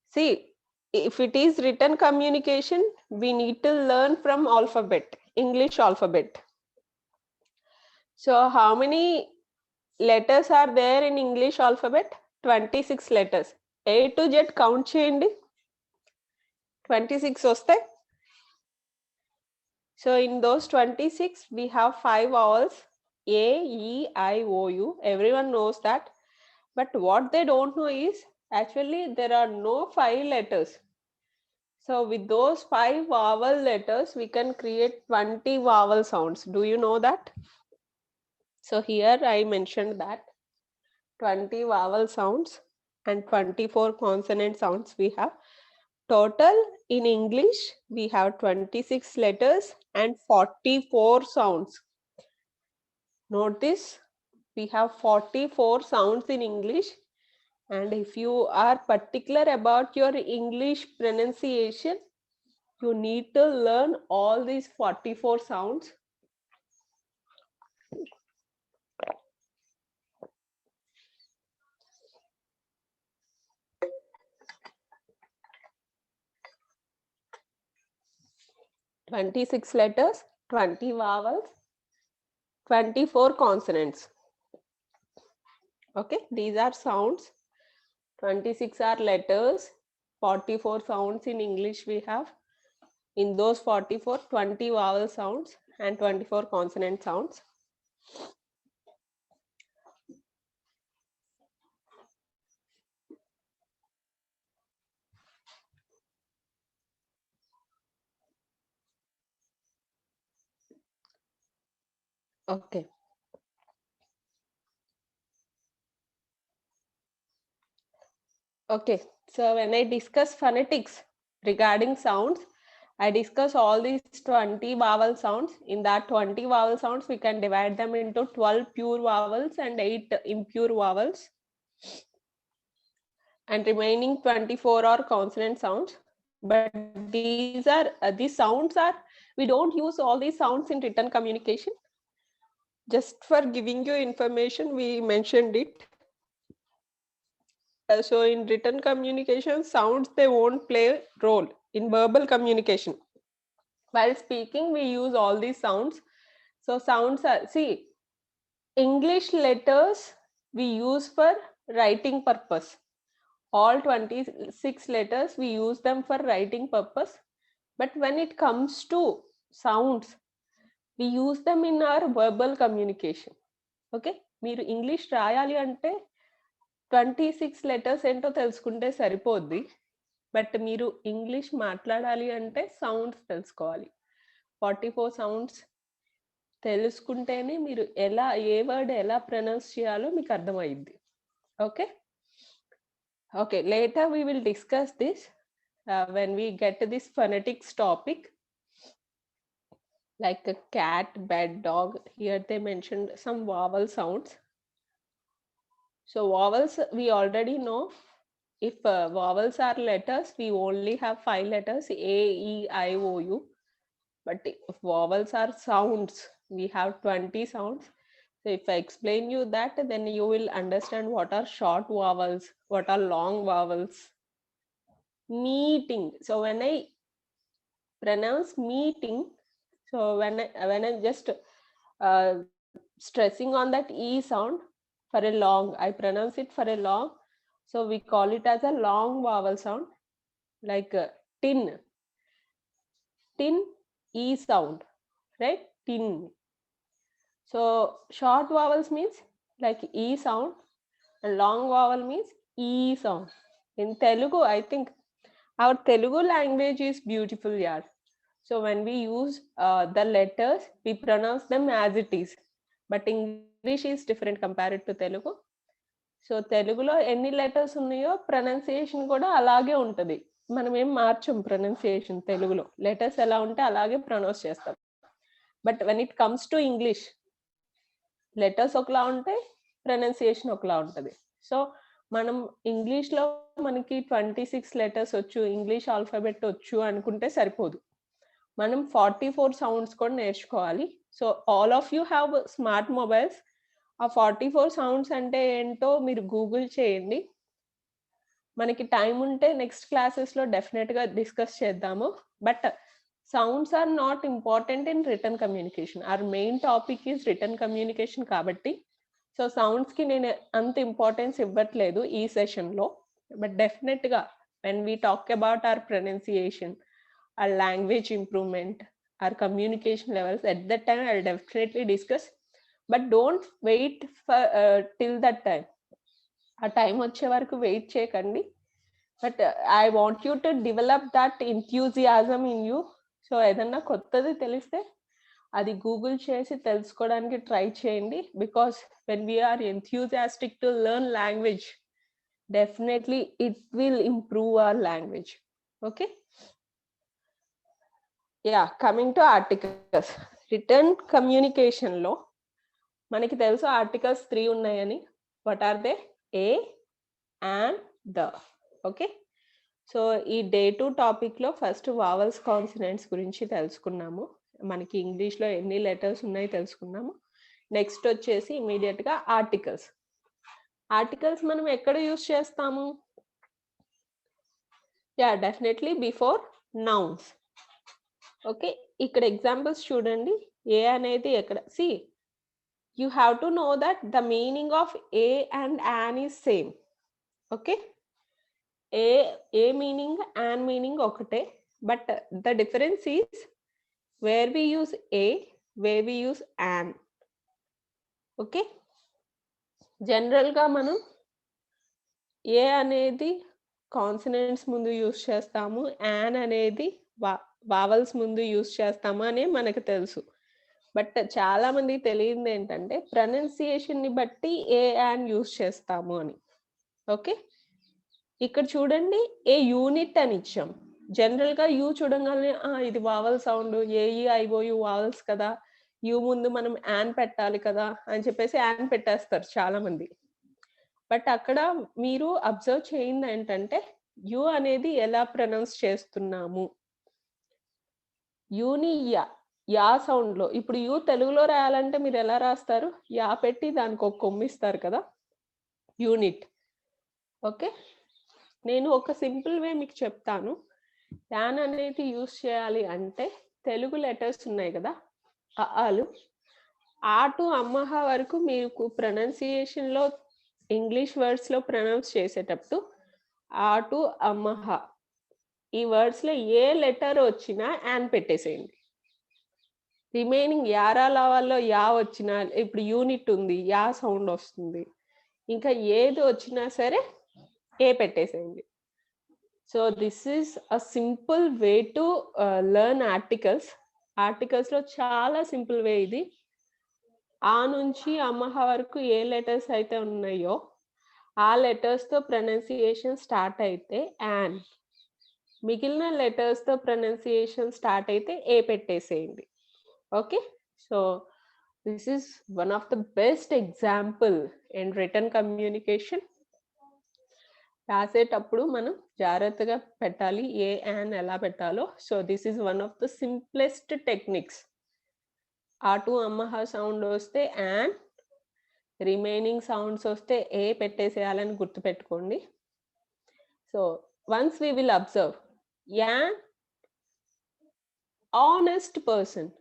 See, if it is written communication, we need to learn from alphabet, English alphabet. So how many letters are there in English alphabet? 26 letters. A to Z count cheyandi. 26 వస్తాయి. So in those 26, we have 5 vowels, A, E, I, O, U. Everyone knows that. But what they don't know is actually there are no 5 letters. So with those 5 vowel letters, we can create 20 vowel sounds. Do you know that? So here I mentioned that 20 vowel sounds and 24 consonant sounds we have. Total in English, we have 26 letters and 44 sounds. Notice we have 44 sounds in English. And if you are particular about your English pronunciation, you need to learn all these 44 sounds. "26 letters, 20 vowels, 24 consonants." Okay, these are sounds. 26 are letters, 44 sounds in English we have. In those 44, 20 vowel sounds and 24 consonant sounds. Okay. Okay, so when I discuss phonetics regarding sounds, I discuss all these 20 vowel sounds. In that 20 vowel sounds, we can divide them into 12 pure vowels and 8 impure vowels. And remaining 24 are consonant sounds. But these sounds are, we don't use all these sounds in written communication. Just for giving you information, we mentioned it. So in written communication, sounds, they won't play role in verbal communication. While speaking, we use all these sounds. So sounds are, see, English letters we use for writing purpose. All 26 letters, we use them for writing purpose. But when it comes to sounds, we use them in our verbal communication. Okay, మీరు English రాయాలి అంటే 26 letters ఏంటో తెలుసుకుంటే సరిపోద్ది. But మీరు English మాట్లాడాలి అంటే sounds తెలుసుకోవాలి. 44 సౌండ్స్ తెలుసుకుంటేనే మీరు ఎలా ఏ వర్డ్ ఎలా ప్రొనౌన్స్ చేయాలో మీకు అర్థమైద్ది. Okay, okay, later we will discuss this when we get to this phonetics topic, like a cat, bed, dog. Here they mentioned some vowel sounds. So vowels, we already know. If vowels are letters, we only have 5 letters, A, E, I, O, U. But if vowels are sounds, we have 20 sounds. So if I explain you that, then you will understand what are short vowels, what are long vowels. Meeting. So when I pronounce meeting, so when I just stressing on that E sound for a long, I pronounce it for a long. So we call it as a long vowel sound, like tin. Tin, E sound, right? Tin. So short vowels means like E sound, and long vowel means E sound. In Telugu, I think our Telugu language is beautiful, yeah. So when we use the letters, we pronounce them as it is. But English is different compared to Telugu. So తెలుగులో ఎన్ని letters ఉన్నాయో pronunciation కూడా అలాగే ఉంటుంది. మనం ఏం మార్చం pronunciation తెలుగులో. Letters ఎలా ఉంటే అలాగే ప్రొనౌన్స్ చేస్తాం. But when it comes to English, letters ఒకలా ఉంటాయి, ప్రొనౌన్సియేషన్ ఒకలా ఉంటుంది. సో మనం ఇంగ్లీష్లో మనకి 26 లెటర్స్ వచ్చు, ఇంగ్లీష్ ఆల్ఫాబెట్ వచ్చు అనుకుంటే సరిపోదు. మనం 44 సౌండ్స్ కూడా నేర్చుకోవాలి. So all of you have smart mobiles. ఆ 44 సౌండ్స్ అంటే ఏంటో మీరు గూగుల్ చేయండి. మనకి టైం ఉంటే నెక్స్ట్ క్లాసెస్లో డెఫినెట్గా డిస్కస్ చేద్దాము. But sounds are not important in written communication. Our main topic is written communication కాబట్టి సో సౌండ్స్కి నేను అంత ఇంపార్టెన్స్ ఇవ్వట్లేదు ఈ సెషన్లో. బట్ డెఫినెట్గా when we talk about our pronunciation, our language improvement, our communication levels. At that time, I'll definitely discuss, but don't wait for till that time. ఆ time వచ్చే వరకు వెయిట్ చేయకండి. But I want you to develop that enthusiasm in you. So ఏదన్నా కొత్తది తెలిస్తే అది Google చేసి తెలుసుకోవడానికి ట్రై చేయండి. Because when we're enthusiastic to learn language, definitely it will improve our language. Okay, ya, coming to articles. Written communication లో మనకి తెలుసు ఆర్టికల్స్ 3 ఉన్నాయని. What are they? A and the. Okay, so ఈ day 2 topic లో first వావల్స్ consonants గురించి తెలుసుకున్నాము. మనకి English లో ఎన్ని లెటర్స్ ఉన్నాయి తెలుసుకున్నాము. నెక్స్ట్ వచ్చేసి ఇమీడియట్ గా ఆర్టికల్స్. ఆర్టికల్స్ మనం ఎక్కడ యూస్ చేస్తాము? Yeah, definitely before nouns. Okay, ఇక్కడ ఎగ్జాంపుల్స్ చూడండి. ఏ అనేది ఎక్కడ? See, you have to know that the meaning of a and an is same. Okay, a meaning and meaning okate, but the difference is where we use a, where we use an. Okay, general ga manam a anedi consonants mundu use chestamu, an anedi vowels mundu use chestamu ane manaku telusu. But చాలా మందికి తెలియదు ఏంటంటే pronunciation ని బట్టి ఏ and use చేస్తాము అని. Okay, ఇక్కడ చూడండి, ఏ యూనిట్ అని ఇచ్చాం. జనరల్ గా యూ చూడంగానే ఇది వావల్ సౌండ్, ఏఈ ఐఓయు వావల్స్ కదా, యూ ముందు మనం యాన్ పెట్టాలి కదా అని చెప్పేసి యాన్ పెట్టేస్తారు చాలా మంది. బట్ అక్కడ మీరు అబ్జర్వ్ చేయింది ఏంటంటే యూ అనేది ఎలా ప్రొనౌన్స్ చేస్తున్నాము. యూని యా సౌండ్ లో, ఇప్పుడు యూ తెలుగులో రాయాలంటే మీరు ఎలా రాస్తారు? యా పెట్టి దానికి ఒక కొమ్మిస్తారు కదా, యూనిట్. ఓకే, నేను ఒక సింపుల్ వే మీకు చెప్తాను. యాన్ అనేది యూస్ చేయాలి అంటే తెలుగు లెటర్స్ ఉన్నాయి కదా, ఆలు, ఆ టు అమ్మహ వరకు మీకు ప్రొనౌన్సియేషన్ లో ఇంగ్లీష్ వర్డ్స్ లో ప్రొనౌన్స్ చేసేటప్పుడు ఆ టు అమ్మహ ఈ వర్డ్స్ లో ఏ లెటర్ వచ్చినా యాన్ పెట్టేసేయండి. రిమైనింగ్ యారా లావాల్లో యా వచ్చినా, ఇప్పుడు యూనిట్ ఉంది, యా సౌండ్ వస్తుంది, ఇంకా ఏది వచ్చినా సరే ఏ పెట్టేసేయండి. So this is a simple way to learn articles. Articles లో చాలా సింపుల్ వే ఇది. ఆ నుంచి అమ్మహ వరకు ఏ లెటర్స్ అయితే ఉన్నాయో ఆ లెటర్స్ తో ప్రొనౌన్సియేషన్ స్టార్ట్ అయితే యాన్, మిగిలిన లెటర్స్ తో ప్రొనౌన్సియేషన్ స్టార్ట్ అయితే ఏ పెట్టేసేయండి. Okay, so this is one of the best example in written communication. రాసేటప్పుడు మనం జాగ్రత్తగా పెట్టాలి ఏ అండ్ ఎలా పెట్టాలో. So this is one of the simplest techniques. ఆ టు అమ్మహ సౌండ్ వస్తే అండ్, రిమైనింగ్ సౌండ్స్ వస్తే ఏ పెట్టేసేయాలని గుర్తుపెట్టుకోండి. So once we will observe an honest person.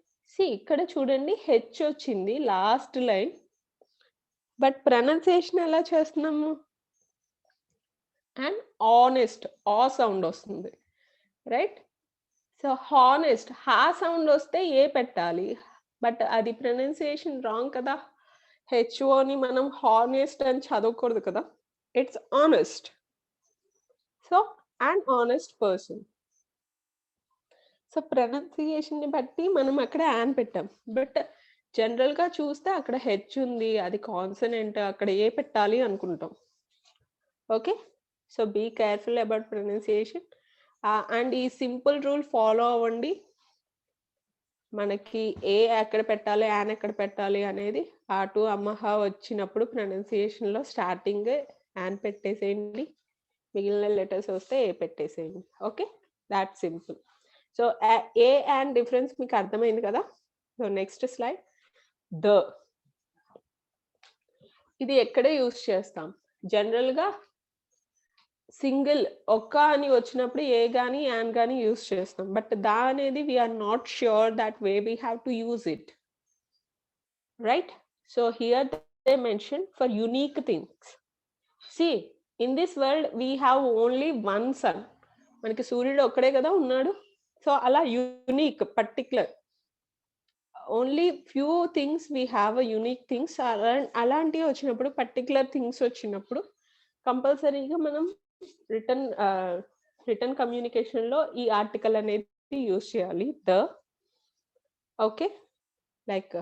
ఇక్కడ చూడండి, హెచ్ వచ్చింది లాస్ట్ లైన్, బట్ ప్రొనౌన్సియేషన్ ఎలా చేస్తున్నాము? అండ్ ఆనెస్ట్, ఆ సౌండ్ వస్తుంది, రైట్? సో హానెస్ట్, హా సౌండ్ వస్తే ఏ పెట్టాలి, బట్ అది ప్రొనౌన్సియేషన్ రాంగ్ కదా. హెచ్ఓని మనం హానెస్ట్ అని చదవకూడదు కదా, it's honest. So and honest person. So pronunciation ని బట్టి మనం అక్కడ యాన్ పెట్టాం, బట్ జనరల్ గా చూస్తే అక్కడ హెచ్ ఉంది, అది కాన్సనెంట్, అక్కడ ఏ పెట్టాలి అనుకుంటాం. Okay, so be careful about pronunciation. And ఈ సింపుల్ రూల్ ఫాలో అవ్వండి. మనకి ఏ ఎక్కడ పెట్టాలి, యాన్ ఎక్కడ పెట్టాలి అనేది ఆ టు అమ్మహ వచ్చినప్పుడు ప్రొనౌన్సియేషన్ లో స్టార్టింగ్ యాన్ పెట్టేసేయండి, మిగిలిన లెటర్స్ వస్తే ఏ పెట్టేసేయండి. Okay, that simple. So A and difference మీకు అర్థమైంది కదా. So next slide. ద, ఇది ఎక్కడ యూస్ చేస్తాం? జనరల్ గా సింగిల్ ఒక్క అని వచ్చినప్పుడు ఏ గాని యాన్ గాని యూస్ చేస్తాం, బట్ దా అనేది we are not sure that way we have to use it, right? So here they mention for unique things. See, in this world we have only one sun. మనకి సూర్యుడు ఒక్కడే కదా ఉన్నాడు. So అలా unique, particular only few things we have a unique things అలాంటివి వచ్చినప్పుడు particular things వచ్చినప్పుడు కంపల్సరీగా మనం రిటర్న్ కమ్యూనికేషన్లో ఈ ఆర్టికల్ అనేది యూజ్ చేయాలి the. Okay, like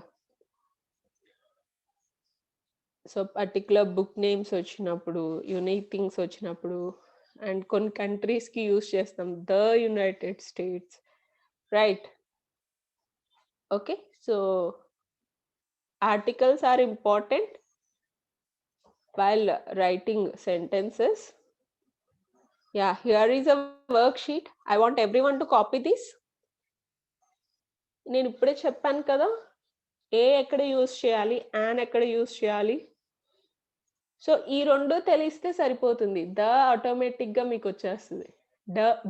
so particular book names వచ్చినప్పుడు, యూనిక్ థింగ్స్ వచ్చినప్పుడు, అండ్ కొన్ని కంట్రీస్కి యూజ్ చేస్తాం the United states, right? Okay, so articles are important while writing sentences. Yeah, here is a worksheet. I want everyone to copy this. నేను ఇప్పుడే చెప్పాను కదా, ఏ ఎక్కడ యూజ్ చేయాలి, యాన్ ఎక్కడ యూజ్ చేయాలి. సో ఈ రెండు తెలిస్తే సరిపోతుంది, ద ఆటోమేటిక్గా మీకు వచ్చేస్తుంది.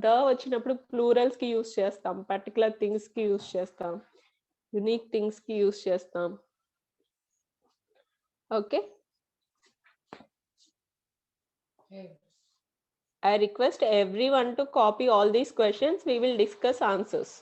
ద వచ్చినప్పుడు ప్లూరల్స్కి యూజ్ చేస్తాం, పర్టికులర్ థింగ్స్కి యూజ్ చేస్తాం, యునిక్ థింగ్స్కి యూజ్ చేస్తాం. Okay. I request everyone to copy all these questions. We will discuss answers.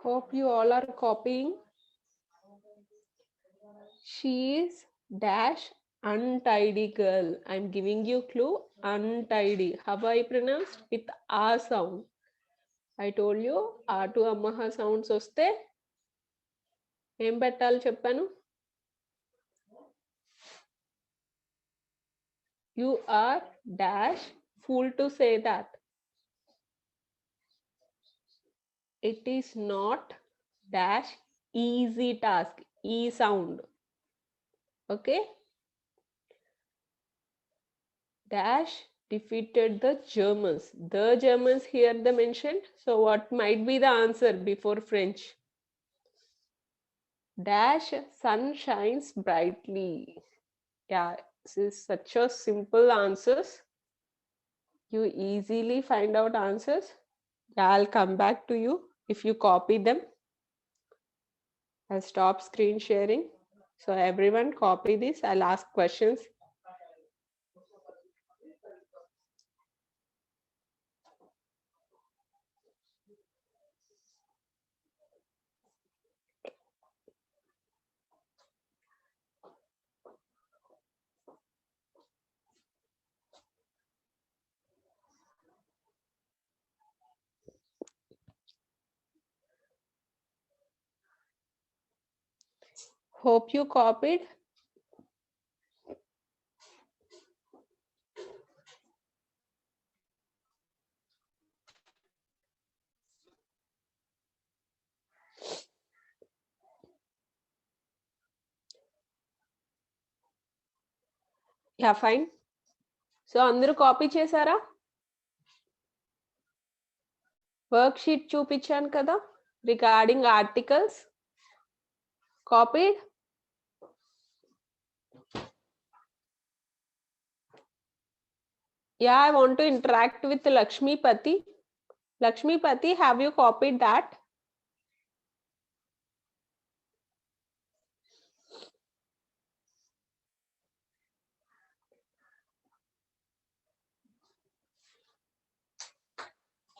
Hope you all are copying. She is dash untidy girl. I'm giving you clue, untidy. How I pronounced? With a sound. I told you a to amaha sounds వస్తే ఏం పెట్టాలి చెప్పాను? You are dash fool to say that. It is not dash easy task. E sound. Okay, dash defeated the Germans. The Germans here they mentioned. So what might be the answer before French? Dash sun shines brightly. Yeah, this is such a simple answers. You easily find out answers. Yeah, I'll come back to you if you copy them. I'll stop screen sharing. So everyone copy this. I'll ask questions. Hope you copied. Yeah, fine. So అందరూ copy చేశారా? Worksheet చూపించాను కదా regarding articles. Copied? Yeah, I want to interact with Lakshmi Pati. Lakshmi Pati, have you copied that?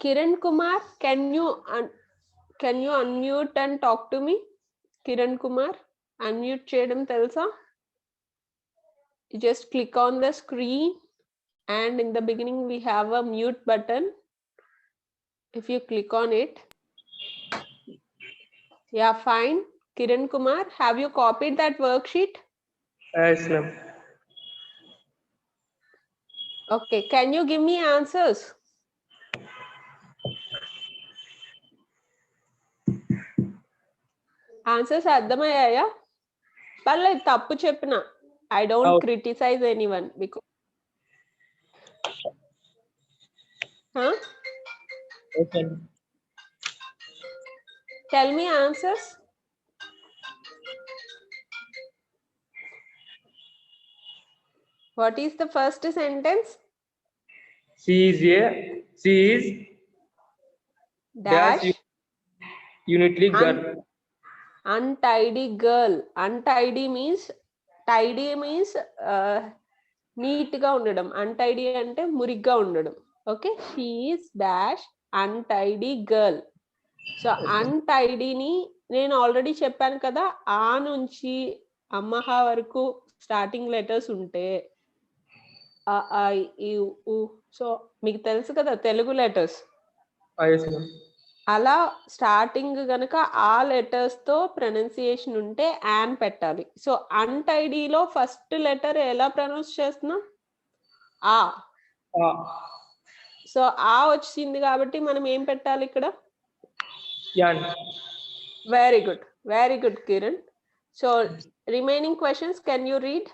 Kiran Kumar, can you unmute and talk to me? Kiran Kumar, unmute చేయడం తెలుసా? You just click on the screen and in the beginning we have a mute button. If you click on it. Yeah, fine. Kiran Kumar, have you copied that worksheet? Yes, ma'am. Okay, can you give me answers? Answers అర్థమయ్యాయా? పర్లేదు, తప్పు చెప్పిన I don't criticize anyone because huh? Okay. Tell me answers. What is the first sentence? She is Dash. Unitly girl. Untidy girl. Untidy means tidy means neat గా ఉండడం. Untidy అంటే మురిగ్గా ఉండడం. Okay, she is dash untidy girl. So అన్టైడీని నేను already చెప్పాను కదా, ఆ నుంచి అమ్మహ వరకు స్టార్టింగ్ లెటర్స్ ఉంటే సో మీకు తెలుసు కదా తెలుగు లెటర్స్, Yes, ma'am. అలా స్టార్టింగ్ గనక ఆ లెటర్స్ తో ప్రొనౌన్సియేషన్ ఉంటే యాన్ పెట్టాలి. సో అన్టైడీలో ఫస్ట్ లెటర్ ఎలా ప్రొనౌన్స్ చేస్తున్నాం? ఆ. సో ఆ వచ్చింది కాబట్టి మనం ఏం పెట్టాలి ఇక్కడ? Yan. Very good Kiran. So remaining questions can you read?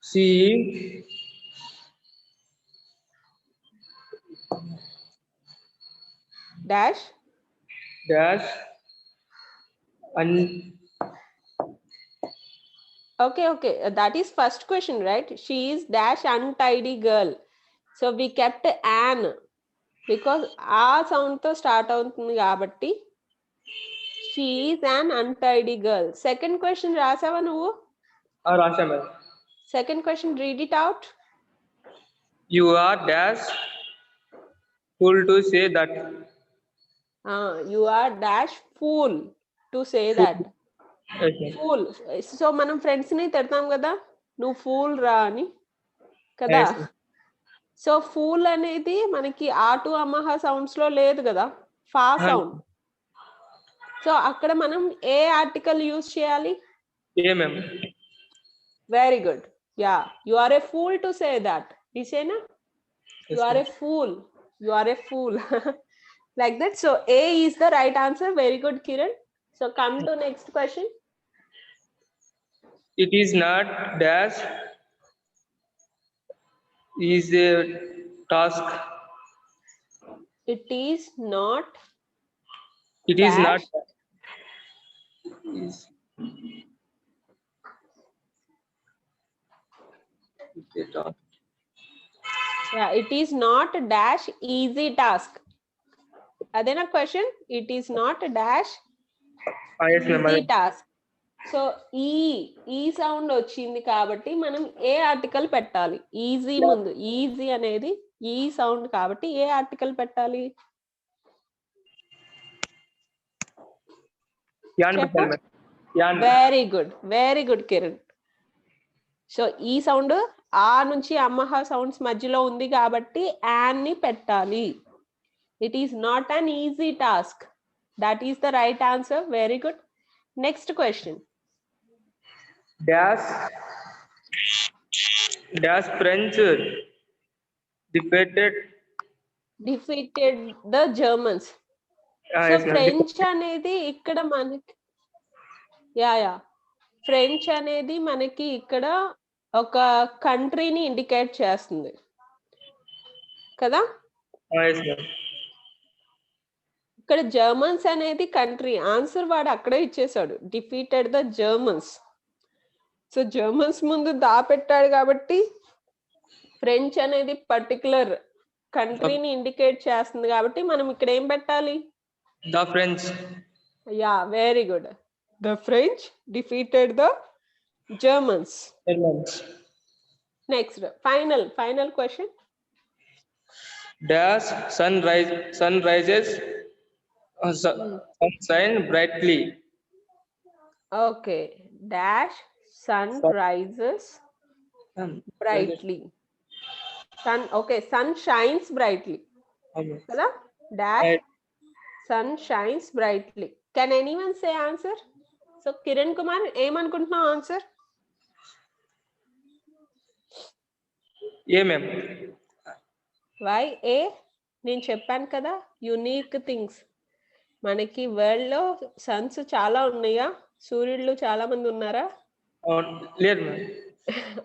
She dash dash un okay, that is first question, right? She is dash untidy girl. So we kept an because ఆ సౌండ్ తో start అవుతుంది కాబట్టి she is an untidy girl. Second question రాసావా నువ్వు? Rasha, ma'am. Second question, read it out. You are dash fool to say that. You are dash fool to say that. Yes, ma'am. Fool. So మనం friends ని తిడతాం కదా, నువ్వు pool రా అని కదా. Yes, ma'am. So pool అనేది మనకి ఆటు అమ్మహ సౌండ్స్ లో లేదు కదా, ఫా సౌండ్. సో అక్కడ మనం ఏ ఆర్టికల్ యూజ్ చేయాలి? Yeah, ma'am. Very good. Ya, you are a fool to say that. ఈసేనా? Yes, you are a fool, you are a fool like that. So a is the right answer. Very good Kiran. So come to next question. It is not dash is a task. It is not It is not dash. is a task. Yeah, it is not dash easy task. అదేనా question? It is not dash Yes, ma'am. Easy task. So ఈ sound వచ్చింది కాబట్టి మనం a article పెట్టాలి? Easy ముందు, easy అనేది ఈ sound కాబట్టి ఏ ఆర్టికల్ పెట్టాలి? Yan చెప్పు. better, ma'am. Yan. Very good Kiran. So ఈ సౌండ్ ఆ నుంచి అమ్మహ సౌండ్స్ మధ్యలో ఉంది కాబట్టి యాన్ ని పెట్టాలి. It is not an easy task. That is the right answer. Very good. Next question. Dash French defeated. The Germans. So Yes, ma'am. French అనేది ఇక్కడ మనకి ఫ్రెంచ్ అనేది మనకి ఇక్కడ ఒక కంట్రీని ఇండికేట్ చేస్తుంది కదా. Yes, ma'am. ఇక్కడ జర్మన్స్ అనేది కంట్రీ. ఆన్సర్ వాడు అక్కడే ఇచ్చేసాడు, defeated the Germans. So Germans ముందు పెట్టాడు కాబట్టి ఫ్రెంచ్ అనేది పర్టికులర్ కంట్రీని ఇండికేట్ చేస్తుంది కాబట్టి మనం ఇక్కడ ఏం పెట్టాలి? The French. Ya, very good. The French defeated the Germans. Germans. Next final question. Dash sun rises sunshine brightly. Okay, dash sun rises brightly. Sun, okay, sun shines brightly కదా. Dash sun shines brightly. Can anyone say answer? So Kiran Kumar ఏమనుకుంటున్నావు answer? Yeah, ma'am. Why a? నేను చెప్పాను కదా, unique things. మనకి world లో suns చాలా ఉన్నాయా? సూర్యుళ్ళు చాలా మంది ఉన్నారా? లేదు, ma'am.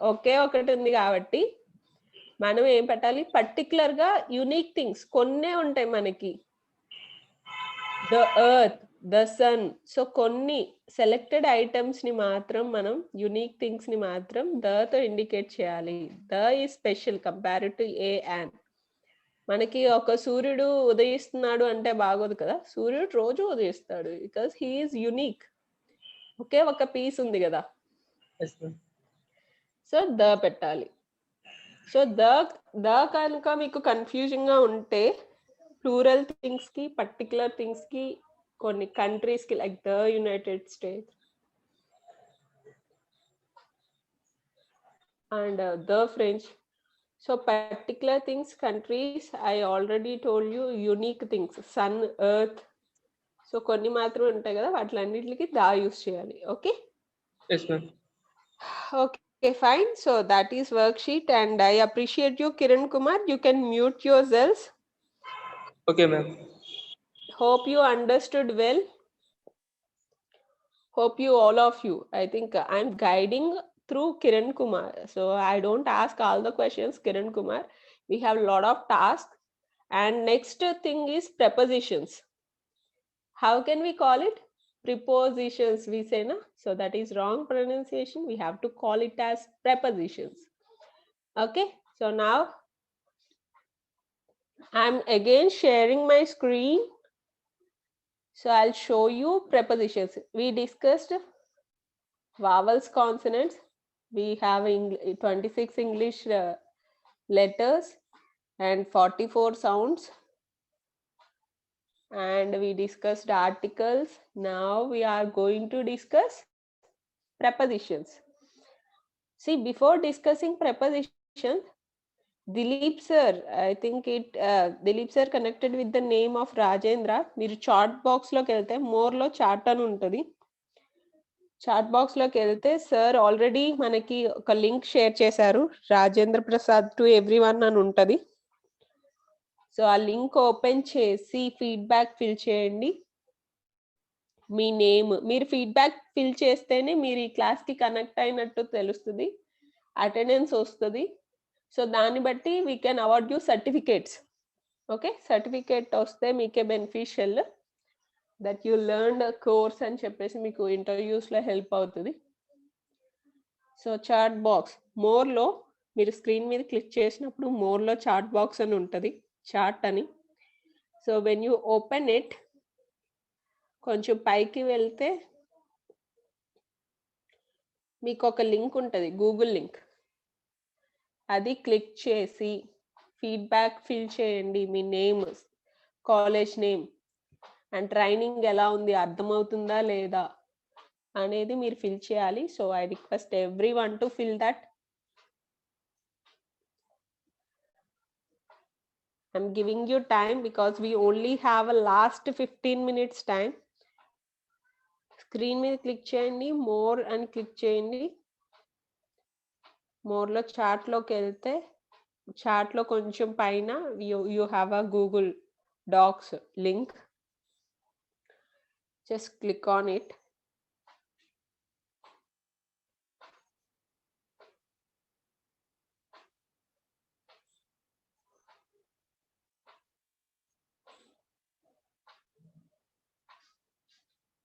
ఒకే ఒకటి ఉంది కాబట్టి మనం ఏం పెట్టాలి? పర్టికులర్ గా యునిక్ థింగ్స్ కొన్నే ఉంటాయి మనకి. The earth, the sun. So కొన్ని సెలెక్టెడ్ ఐటమ్స్ ని మాత్రం మనం, యునిక్ థింగ్స్ ని మాత్రం ద తో ఇండికేట్ చేయాలి. The is special compared to A and. మనకి ఒక సూర్యుడు ఉదయిస్తున్నాడు అంటే బాగోదు కదా, సూర్యుడు రోజు ఉదయిస్తాడు బికాస్ హీఈస్ యునిక్. ఒకే ఒక పీస్ ఉంది కదా, Yes, ma'am. సో ద పెట్టాలి. సో ద కనుక మీకు కన్ఫ్యూజింగ్ గా ఉంటే ప్లూరల్ థింగ్స్ కి పర్టికులర్ థింగ్స్ కి కొన్ని కంట్రీస్ కి like the United states and the French. So particular things, countries, I already told you unique things, sun, earth. So కొన్ని మాత్రం ఉంటాయి కదా, వాటిలన్నిటికి దా యూస్ చేయాలి. Okay Yes, ma'am. Okay fine. So that is work sheet and I appreciate you Kiran Kumar. You can mute your cells. Okay, ma'am. Hope you understood well. Hope you, all of you. I think I'm guiding through Kiran Kumar. So I don't ask all the questions, Kiran Kumar. We have a lot of tasks. And next thing is prepositions. How can we call it? Prepositions, we say, na? So that is wrong pronunciation. We have to call it as prepositions. Okay. So now I'm again sharing my screen. So I'll show you prepositions. We discussed vowels, consonants. We have 26 English letters and 44 sounds. And we discussed articles. Now we are going to discuss prepositions. See, before discussing prepositions, Dilip sir, I think Dilip sir connected with the name of Rajendra. మీరు chat box లోకి వెళ్తే more లో chat అని ఉంటుంది. Chat box లోకి వెళ్తే sir already మనకి ఒక లింక్ షేర్ చేశారు, రాజేంద్ర ప్రసాద్ టు ఎవ్రీవన్ అని ఉంటది. సో ఆ లింక్ ఓపెన్ చేసి ఫీడ్బ్యాక్ ఫిల్ చేయండి. మీ నేమ్, మీరు ఫీడ్బ్యాక్ ఫిల్ చేస్తేనే మీరు ఈ క్లాస్ కి కనెక్ట్ అయినట్టు తెలుస్తుంది, అటెండెన్స్ వస్తుంది. సో దాన్ని బట్టి we can award you certificates. Okay, certificate వస్తే మీకే beneficial, that you learned course అని చెప్పేసి మీకు ఇంటర్వ్యూస్ లో హెల్ప్ అవుతుంది. సో చాట్ బాక్స్ మోర్ లో మీరు స్క్రీన్ మీద క్లిక్ చేసినప్పుడు మోర్ లో చాట్ బాక్స్ అని ఉంటుంది, చాట్ అని. So when you open it, కొంచెం పైకి వెళ్తే మీకు ఒక లింక్ ఉంటుంది, గూగుల్ లింక్. అది క్లిక్ చేసి ఫీడ్బ్యాక్ ఫిల్ చేయండి. మీ name, college name and training ఎలా ఉంది, అర్థమవుతుందా లేదా అనేది మీరు ఫిల్ చేయాలి. So I request everyone to fill that. I'm giving you time because we only have a last 15 minutes time. Screen మీద క్లిక్ చేయండి, మోర్ అని క్లిక్ చేయండి. మోర్లో చాట్లోకి వెళ్తే చాట్లో కొంచెం పైన you have a Google Docs link. Just click on it.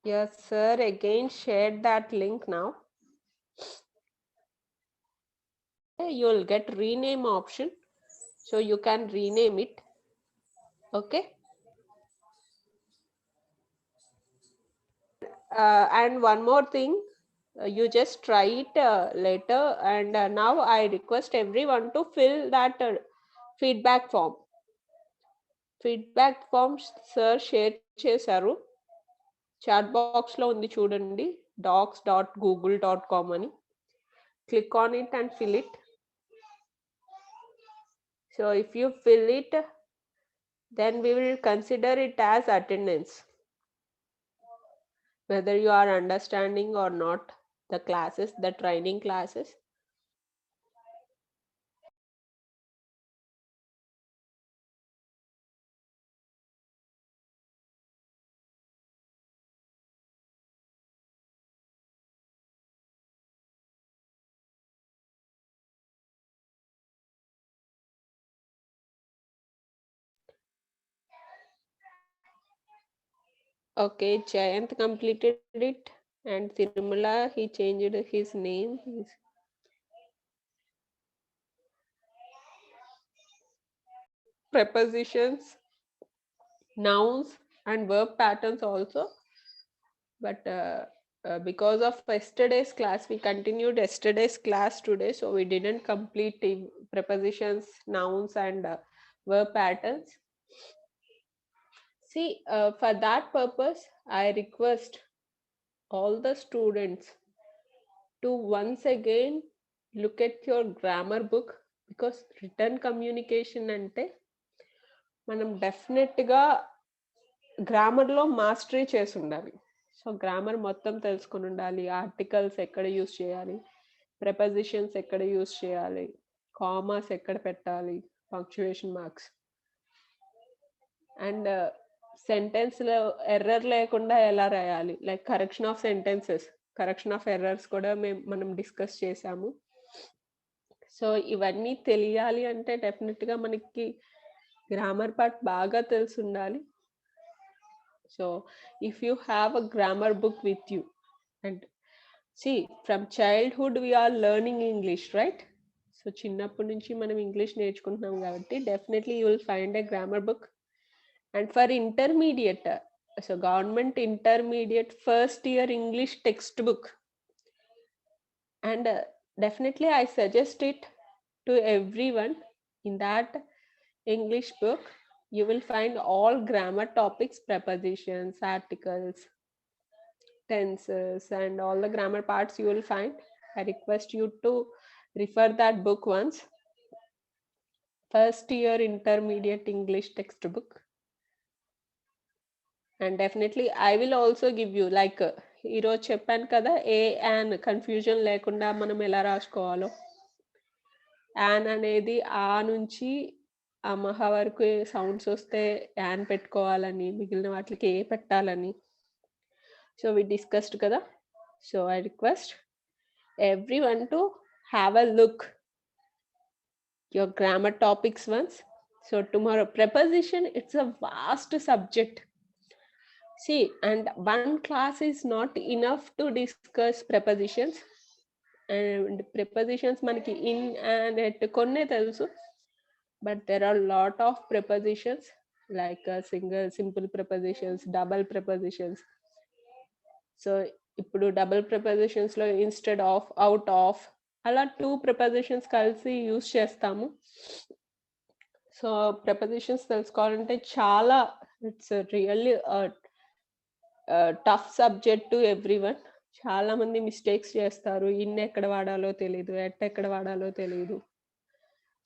Yes, sir. Again, shared that link now. You'll get rename option, so you can rename it. Okay. And one more thing, you just try it later. And now I request everyone to fill that feedback form. Feedback form, sir, share చేశారు. Chat box లో ఉంది చూడండి, docs.google.com అని. Click on it and fill it. So if you fill it, then we will consider it as attendance, whether you are understanding or not the classes, the training classes. Okay, Jayant completed it, and Tirumala, he changed his name. prepositions, nouns, and verb patterns also. But because of yesterday's class, we continued yesterday's class today, so we didn't complete the prepositions, nouns, and verb patterns. See, for that purpose, I request all the students to once again look at your grammar book, because written communication ante మనం డెఫినెట్గా గ్రామర్లో mastery చేసి ఉండాలి. So grammar మొత్తం తెలుసుకొని ఉండాలి. Articles ఎక్కడ use చేయాలి, ప్రెపోజిషన్స్ ఎక్కడ యూస్ చేయాలి, కామాస్ ఎక్కడ పెట్టాలి, పంక్చుయేషన్ మార్క్స్, అండ్ సెంటెన్స్లో ఎర్రర్ లేకుండా ఎలా రాయాలి, like correction of sentences, correction of errors కూడా మనం డిస్కస్ చేసాము. సో ఇవన్నీ తెలియాలి అంటే డెఫినెట్గా మనకి గ్రామర్ పార్ట్ బాగా తెలిసి ఉండాలి. So if you have a grammar book with you, and see from childhood we are learning English, right? So చిన్నప్పటి నుంచి మనం ఇంగ్లీష్ నేర్చుకుంటున్నాం కాబట్టి definitely you will find a grammar book. And for intermediate, so government intermediate first year English textbook, and definitely I suggest it to everyone. In that English book you will find all grammar topics, prepositions, articles, tenses, and all the grammar parts you will find. I request you to refer that book once. First year intermediate English textbook. And definitely I will also give you, like ఈరోజు చెప్పాను కదా, a an confusion లేకుండా మనం ఎలా రాసుకోవాలో. An అనేది ఆ నుంచి అమహ వరకు సౌండ్స్ వస్తే యాన్ పెట్టుకోవాలని, మిగిలిన వాటికి ఏ పెట్టాలని. సో వి డిస్కస్డ్ కదా. So I request everyone to have a look your grammar topics once. So tomorrow preposition, it's a vast subject. See, and one class is not enough to discuss prepositions. And prepositions manaki in and at konne telusu, but there are a lot of prepositions, like single, simple prepositions, double prepositions. So ఇప్పుడు double prepositions లో instead of, out of, అలా 2 prepositions కలిసి use చేస్తాము. So prepositions తెలుసుకోవాలంటే చాలా, it's really tough subject to everyone. చాలా మంది mistakes చేస్తారు, ఇన్ ఎక్కడ వాడాలో తెలియదు, ఎక్కడ వాడాలో తెలియదు.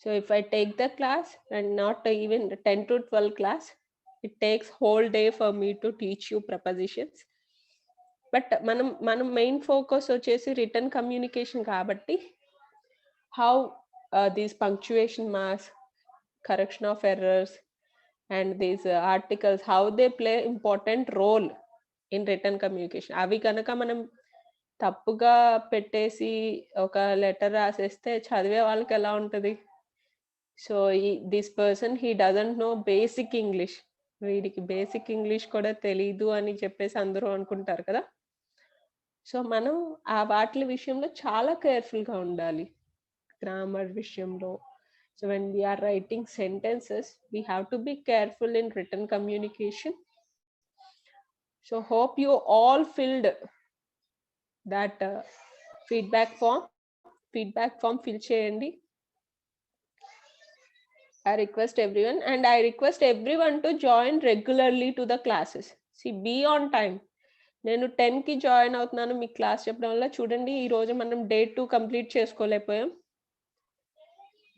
So if I take the class and not even 10 to 12 class, it takes whole day for me to teach you prepositions. But మనం మెయిన్ ఫోకస్ వచ్చేసి రిటర్న్ కమ్యూనికేషన్ కాబట్టి, how these punctuation marks, correction of errors, and these articles, how they play important role in written communication. అవి కనుక మనం తప్పుగా పెట్టేసి ఒక letter రాసేస్తే చదివే వాళ్ళకి ఎలా ఉంటుంది? So this person he doesn't know basic English, వీడికి బేసిక్ ఇంగ్లీష్ కూడా తెలీదు అని చెప్పేసి అందరూ అనుకుంటారు కదా. సో మనం ఆ వాటి విషయంలో చాలా కేర్ఫుల్గా ఉండాలి గ్రామర్ విషయంలో. So when we are writing sentences we have to be careful in written communication. So hope you all filled that feedback form fill cheyandi. I request everyone, and I request everyone to join regularly to the classes. See, be on time. నేను 10 కి join అవుతున్నాను, మీ class చెప్పడం వల్ల చూడండి ఈ రోజు మనం day 2 complete చేసుకోలేకపోయాం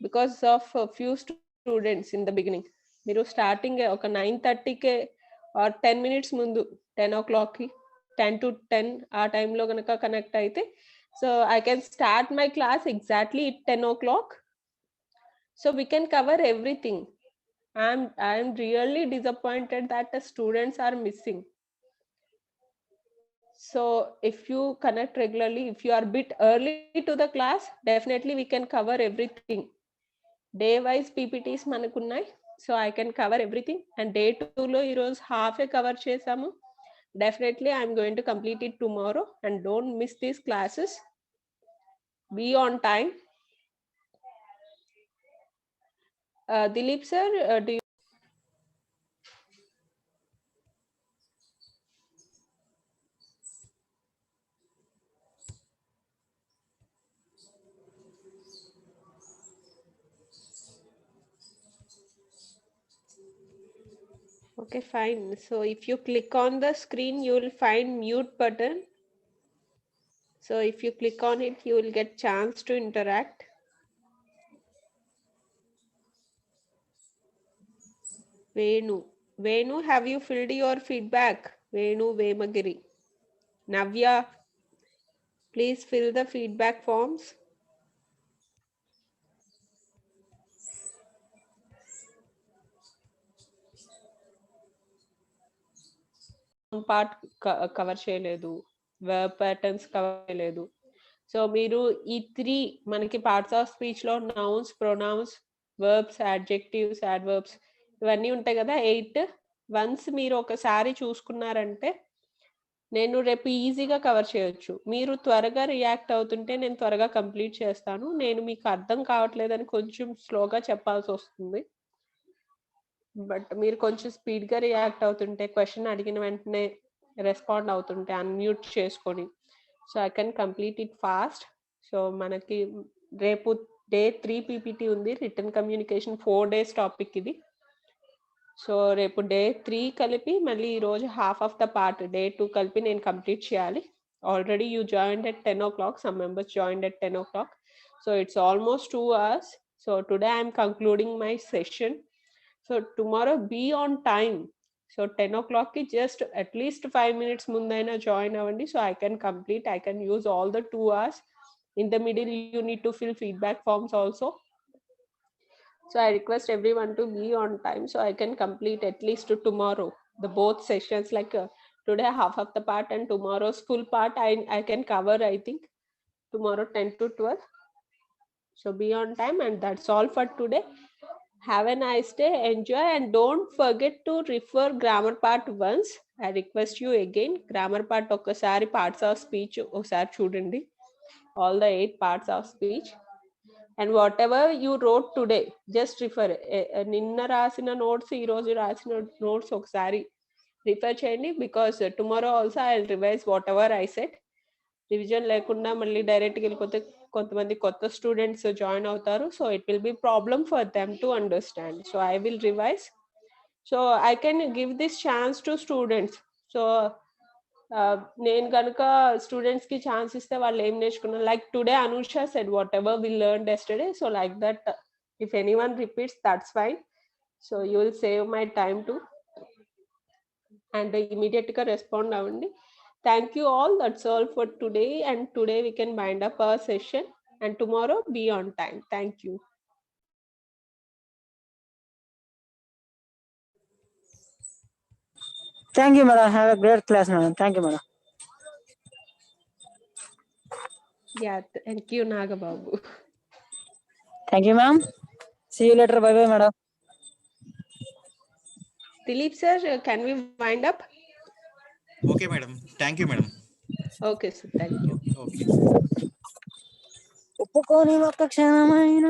because of few students in the beginning. మీరు స్టార్టింగ్ ఒక 9:30కే ఆర్ 10 minutes ముందు, 10 o'clockకి, 10 to 10 ఆ టైంలో కనుక కనెక్ట్ అయితే, so I can start my class exactly 10 o'clock. So we can cover everything. I'm really disappointed that the students are missing. So if you connect regularly, if you are bit early to the class, definitely we can cover everything. Day wise PPTs manakunnai, so I can cover everything. And day 2 lo ee roju half a cover chesamu. Definitely I am going to complete it tomorrow, and don't miss these classes. Be on time. Dilip sir, do you? Okay, fine. So if you click on the screen, you will find mute button. So if you click on it, you will get chance to interact. Venu, have you filled your feedback? Venu Vemagiri. Navya, please fill the feedback forms. Part cover చేయలేదు, verb patterns cover చేయలేదు. So మీరు ఈ 3 మనకి parts of speech లో nouns, pronouns, verbs, adjectives, adverbs ఇవన్నీ ఉంటాయి కదా 8. Once మీరు ఒకసారి చూసుకున్నారంటే నేను రేపు ఈజీగా కవర్ చేయొచ్చు. మీరు త్వరగా రియాక్ట్ అవుతుంటే నేను త్వరగా కంప్లీట్ చేస్తాను. నేను మీకు అర్థం కావట్లేదని కొంచెం స్లోగా చెప్పాల్సి వస్తుంది. బట్ మీరు కొంచెం స్పీడ్గా రియాక్ట్ అవుతుంటే క్వశ్చన్ అడిగిన వెంటనే రెస్పాండ్ అవుతుంటే అన్మ్యూట్ చేసుకొని so I can complete it fast. So మనకి రేపు డే 3 పీపీటీ ఉంది, రిటర్న్ కమ్యూనికేషన్ 4 days టాపిక్ ఇది. సో రేపు డే 3 కలిపి మళ్ళీ ఈరోజు half of the part day 2 కలిపి నేను కంప్లీట్ చేయాలి. Already you joined at 10 o'clock, some members joined at 10 o'clock. So it's almost 2 hours. So today I'm concluding my session. So tomorrow be on time. So 10 o'clock ki just at least 5 minutes mundaina join avandi, so I can complete, I can use all the 2 hours. In the middle you need to fill feedback forms also. So I request everyone to be on time so I can complete at least tomorrow the both sessions, like today half of the part and tomorrow's full part I can cover, I think tomorrow 10 to 12. So be on time, and that's all for today. Have a nice day, enjoy, and don't forget to refer grammar part once. I request you again, grammar part ఒకసారి parts of speech ఒకసారి చూడండి, all the 8 parts of speech. And whatever you wrote today, just refer. నిన్న రాసిన notes ఈ రోజు రాసిన notes ఒకసారి refer చేయండి, because tomorrow also I'll revise whatever I said. Revision లేకుండా మళ్ళీ డైరెక్ట్గా వెళ్ళిపోతే కొంతమంది కొత్త స్టూడెంట్స్ జాయిన్ అవుతారు. So it will be problem for them to understand. So I will revise, so I can give this chance to students. So నేను కనుక స్టూడెంట్స్కి ఛాన్స్ ఇస్తే వాళ్ళు ఏం నేర్చుకున్నారు, like today Anusha said whatever we learned yesterday. So like that if anyone repeats that's fine. So you will save my time too and ఇమీడియట్గా respond అవ్వండి. Thank you all. That's all for today. And today we can wind up our session. And tomorrow be on time. Thank you. Thank you, madam. Have a great class, madam. Thank you, madam. Yeah, thank you, Nagababu. Thank you, ma'am. See you later. Bye bye, madam. Dilip sir, can we wind up? Okay, madam. Thank you, madam. Okay, sir. Thank you. Okay. ఒప్పుకోని ఒక్క క్షణమైన